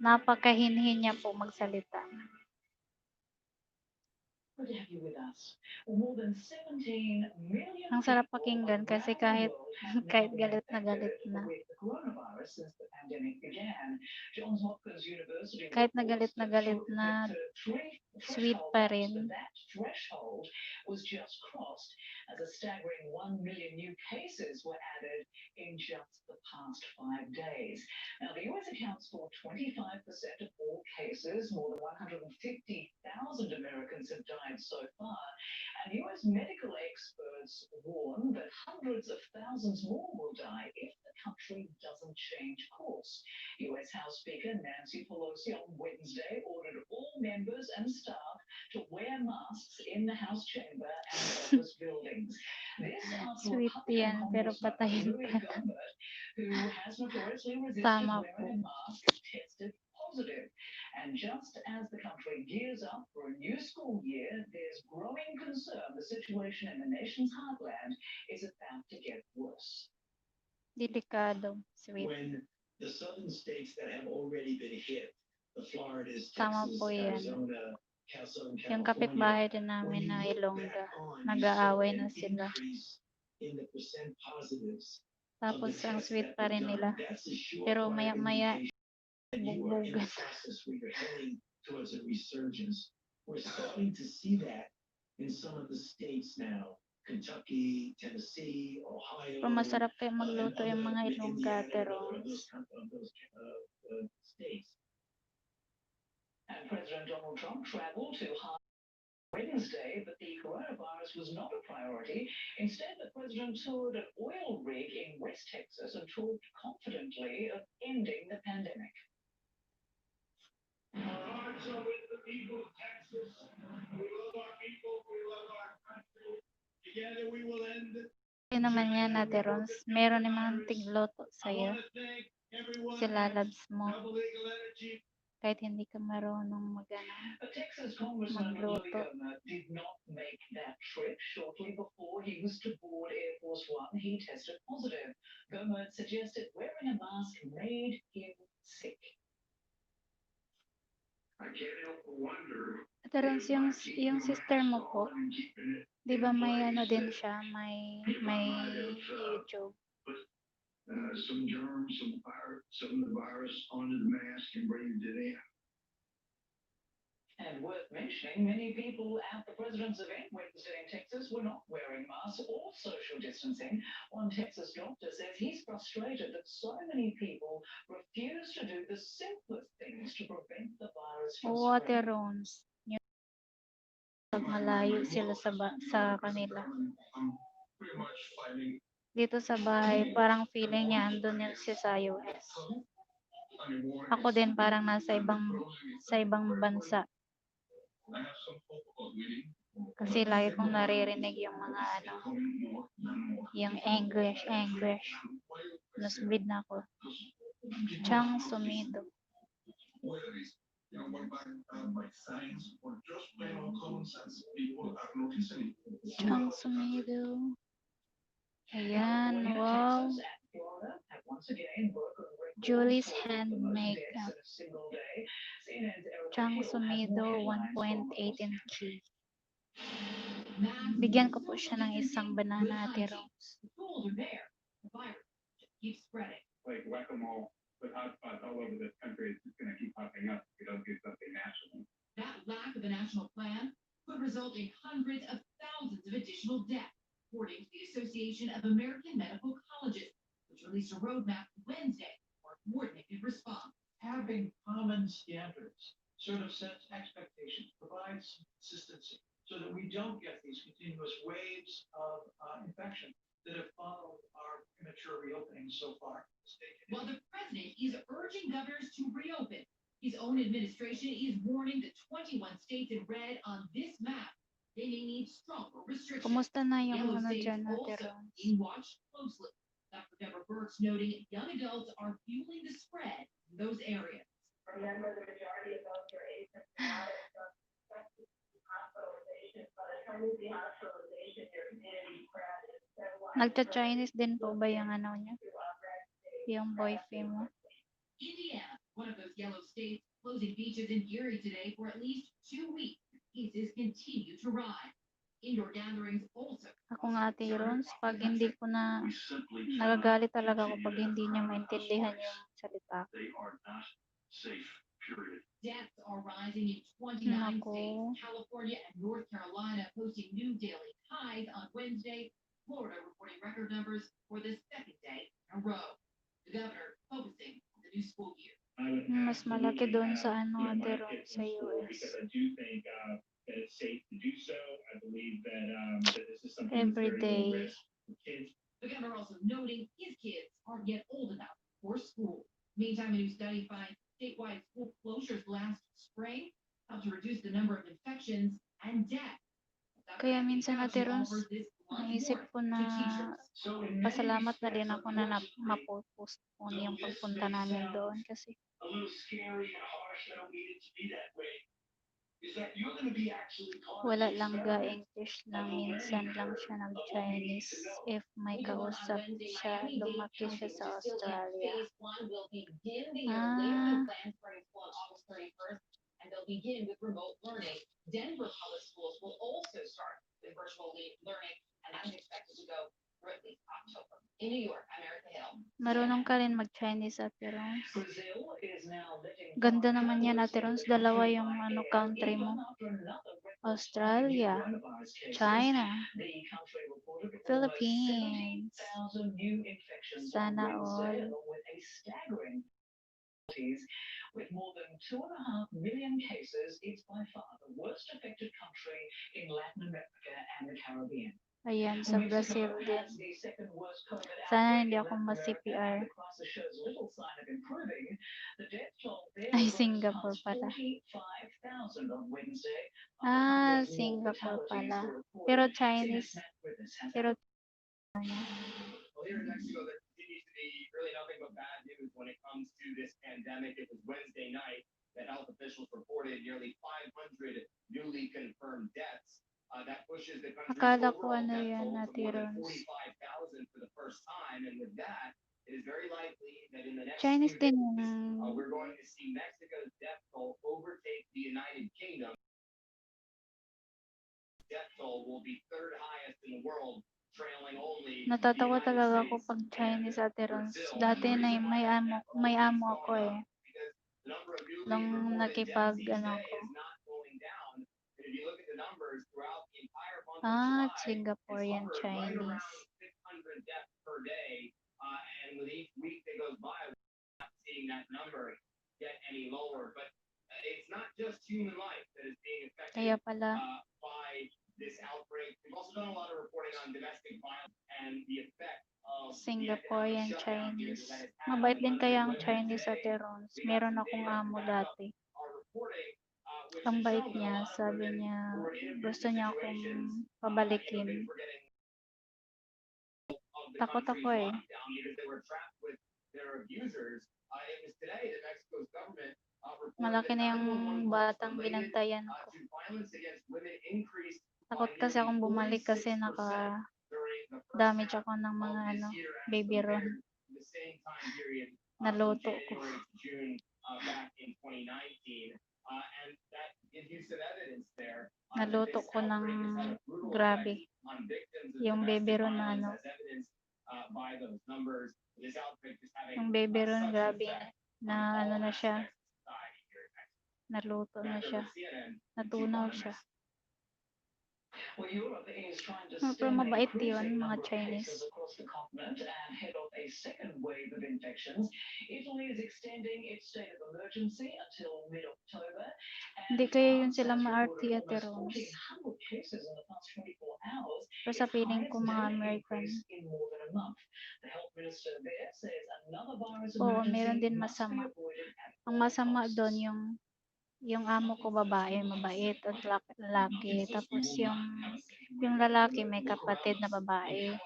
Napakahinhin niya po magsalita. Ang sarap pakinggan kasi kahit galit na galit na. Kahit galit na, sweet pa rin. Was just crossed as a staggering 1 million new cases were added in just the past 5 days. Now, the US accounts for 25% of all cases. More than 150,000 Americans have died so far. And US medical experts warn that hundreds of thousands more will die if the country doesn't change course. US House Speaker Nancy Pelosi on Wednesday ordered all members and staff to wear masks in the House chamber and office buildings. This after Sweet yan, pero patayin pa. who has notoriously resisted wearing a mask, tested positive. And just as the country gears up for a new school year, there's growing concern the situation in the nation's heartland is about to get worse. Delikado, sweet. When the southern states that have already been hit, the Floridas, Tama Texas, po yan. Arizona, Southern Yung California, kapitbahay din namin na Ilongga, nag-aaway na sila. in the percent positives. Tapos ang sweet pa rin nila. Pero maya-maya, bugbugan. Towards a resurgence. We're starting to see that in some of the states now. Kentucky, Tennessee, Ohio. Pero masarap kayo magluto yung mga Ilongga, Terons. States. And President Donald Trump traveled to Wednesday, but the coronavirus was not a priority. Instead, the president toured an oil rig in West Texas and talked confidently of ending the pandemic. Our hearts are with the people of Texas. We love our people. We love our country. Together we will end it. Yun naman yan, Ate Rons. Meron naman tigloto sa'yo. Sila loves mo. kahit hindi ka marunong A Texas Congressman magluto. did not make that trip. Shortly before he was to board Air Force One, he tested positive. Gomez suggested wearing a mask made him sick. I can't help but wonder Terence, yung sister mo po, di ba may ano din siya, may YouTube. some germs, some of the virus onto the mask and breathed it in. And worth mentioning, many people at the president's event Wednesday in Texas were not wearing masks or social distancing. One Texas doctor says he's frustrated that so many people refuse to do the simplest things to prevent the virus from Water spreading. runs. Pag malayo sila sa kanila. Pretty much fighting. Dito sa bahay, parang feeling niya andun yan siya sa US. Ako din parang nasa ibang bansa. Kasi lagi kong naririnig yung mga yung English. Nasbid na ako. Chang sumido. Chang sumido. Ayan, wow. Julie's hand makeup. Chang sumido, 1.8 in key. Bigyan ko po siya ng isang banana, Ate Rose. Like whack-a-mole, but hotspots all over this country is just going to keep popping up if you don't do something national. That lack of a national plan could result in hundreds of thousands of additional deaths, according to the Association of American Medical Colleges, which released a roadmap Wednesday for a coordinated response. Having common standards sort of sets expectations, provides consistency, so that we don't get these continuous waves of infection that have followed our premature reopening so far. While the president is urging governors to reopen, his own administration is warning the 21 states in red on this map they may need stronger restrictions. Kumusta na yung Yellow ano states dyan, Ate also Rose? being watched closely. Dr. Deborah Burks noting young adults are fueling the spread in those areas. Remember, the majority of those are asymptomatic, so expected hospitalization. By the time you see hospitalization, your community spread is so widespread. Nagcha-Chinese din po ba yung ano niya? Yung boyfriend mo? Indiana, one of those yellow states, closing beaches in Erie today for at least 2 weeks. Cases continue to rise. Indoor gatherings also. Ako nga, Ate Rose, pag hindi ko na, nagagalit talaga ako pag hindi niya maintindihan yung salita. They are not safe, period. Deaths are rising in 29 Nako. states. California and North Carolina posting new daily highs on Wednesday. Florida reporting record numbers for the second day in a row. The governor focusing on the new school year. Mas malaki doon sa ano, Ate Rose, sa US. Because I do think that it's safe to do so. I believe that this is something Every that's very low day. risk for kids. The governor also noting his kids aren't yet old enough for school. Meantime, a new study finds statewide school closures last spring helped to reduce the number of infections and deaths. Kaya minsan, Ate Rose, naisip ko na pasalamat na din ako na mapostpone yung pagpunta namin doon kasi A little scary and harsh. I don't mean it to be that way. Is that you're going to be actually caught wala lang English lang, minsan lang siya nag-Chinese. If may kausap siya, lumaki siya sa Australia. Phase 1 will begin the year Ah. later than planned, starting school on August 31st, and they'll begin with remote learning. Denver public schools will also start with virtual learning, and that's expected to go through at least October. In New York, America Hill. Marunong ka rin mag-Chinese, Ate Rose. Brazil is now letting Ganda naman yan, Ate Rose. Dalawa yung ano country mo. Australia, China, The country reported Philippines. 70,000 new infections Sana on all. Wednesday, with a staggering with more than 2.5 million cases. It's by far the worst affected country in Latin America and the Caribbean. Ayan, sa Brazil Mexico din. has the second worst COVID Sana outbreak hindi in ako Latin America, ma-CPR. and the crisis shows little sign of improving. The death toll there Ay, rose Singapore past pala. 45,000 on Wednesday. Ah, Hundreds more Singapore fatalities pala. were reported. Pero CNN's Chinese, Matt Witness has pero Well, here in Mexico, there continues to be really nothing but bad news when it comes to this pandemic. It was Wednesday night that health officials reported nearly 500 newly confirmed deaths. That pushes the country's Akala ko overall ano death yan, toll to Ate more than Rons. 45,000 for the first time. And with that, it is very likely that in the next Chinese few din days, yung we're going to see Mexico's death toll overtake the United Kingdom. Death toll will be third highest in the world, trailing only the natatawa United talaga ako States pag and Chinese, Ate Rons. Brazil. Dati And the na reason why may that amo, death toll may keeps amo ako going eh. up because the number of newly Nung reported nakipag deaths each ano day ko. is not going down. And if you look at the numbers throughout the entire month of Ah, July, it's Singaporean hovered right Chinese. around 600 deaths per day. And with each week that goes by, we're not seeing that number get any lower. But it's not just human life that is being affected Kaya pala, by this outbreak. We've also done a lot of reporting on domestic violence and the effect of the economic Singaporean shutdown here Chinese. that has had on Mabait the din country. kaya ang But Chinese, today, Ate Rons. we got Meron some akong data to amo back up dati. our reporting, which Ang has bait shown that a niya, lot of sabi women niya, who are in gusto abusive niya akong situations ended up pabalikin. forgetting of the Takot country's ako eh. lockdown because they were trapped with their abusers. It was today that Mexico's government reported Malaki that na 911 yung calls batang related binantayan ko. to violence against women increased Takot by kasi nearly akong bumalik kasi 46% during the first naka-damage half ako ng mga of this ano, year as baby ron. compared to the same time period from Naluto ko. January to June back in 2019. And that gives you some evidence there that Naluto this ko ng outbreak has had a brutal grabe. effect on victims of Yung baby domestic ron na violence ano, as evidenced by those numbers. This outbreak is having yung baby ron such an grabe effect na on ano all na siya, aspects of society here in Mexico. naluto na Back siya, over CNN, natunaw siya. Well, Europe is trying to Pero stem an mabait yun, increasing mga number of Chinese. cases across the continent and head off a second wave of infections. Italy is extending its state of emergency until mid-October. Hindi And kaya yun France sila has maarte, recorded Ate almost Rons. 1,400 cases in the past 24 hours. Pero sa Its feeling ko highest mga daily American, increase in more than a month. The health minister there says another virus oo, meron emergency din must be masama. avoided at Ang all masama costs. doon yung amo ko babae, mabait at lalaki. Tapos yung lalaki may kapatid na babae.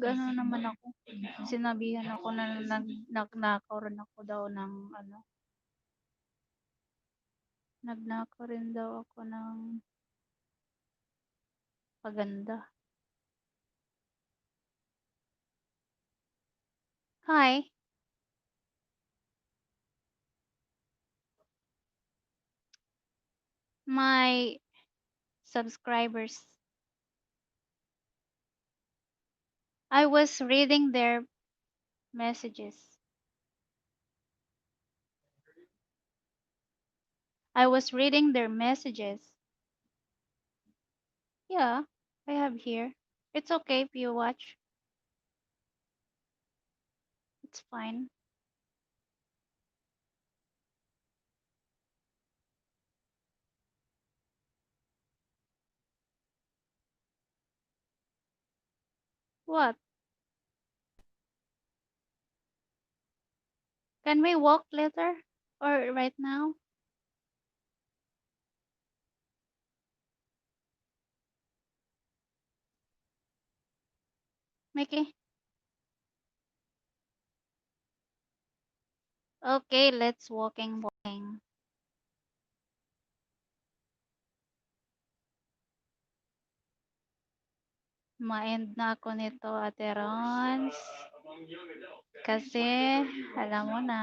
Ano naman ako. Sinabihan ako na nagnakaw rin ako daw ng ano. Nagnakaw rin daw ako ng paganda. Hi. My subscribers. I was reading their messages. I was reading their messages. Yeah, I have here. It's okay if you watch. It's fine. What? Can we walk later? Or right now? Mickey? Okay, let's walking. Ma-end na ako nito, Ate Rons. Kasi, alam mo na.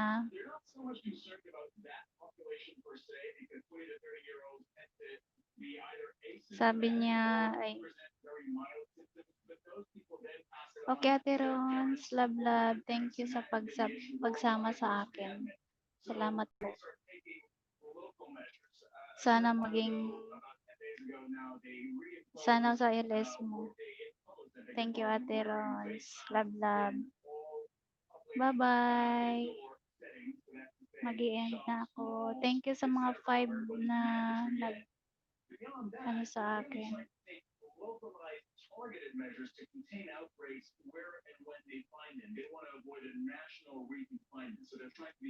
Sabi niya, ay, okay, Ate Rons, love, love. Thank you sa pagsama sa akin. Salamat po. Sana sana sa LS mo. Thank you, Ate Rons. Love, love. Bye-bye. Mag-i-end na ako. Thank you sa mga 5 na ano sa akin. Targeted measures to contain outbreaks where and when they find them. They want to avoid a national re-confinement, so they're trying to be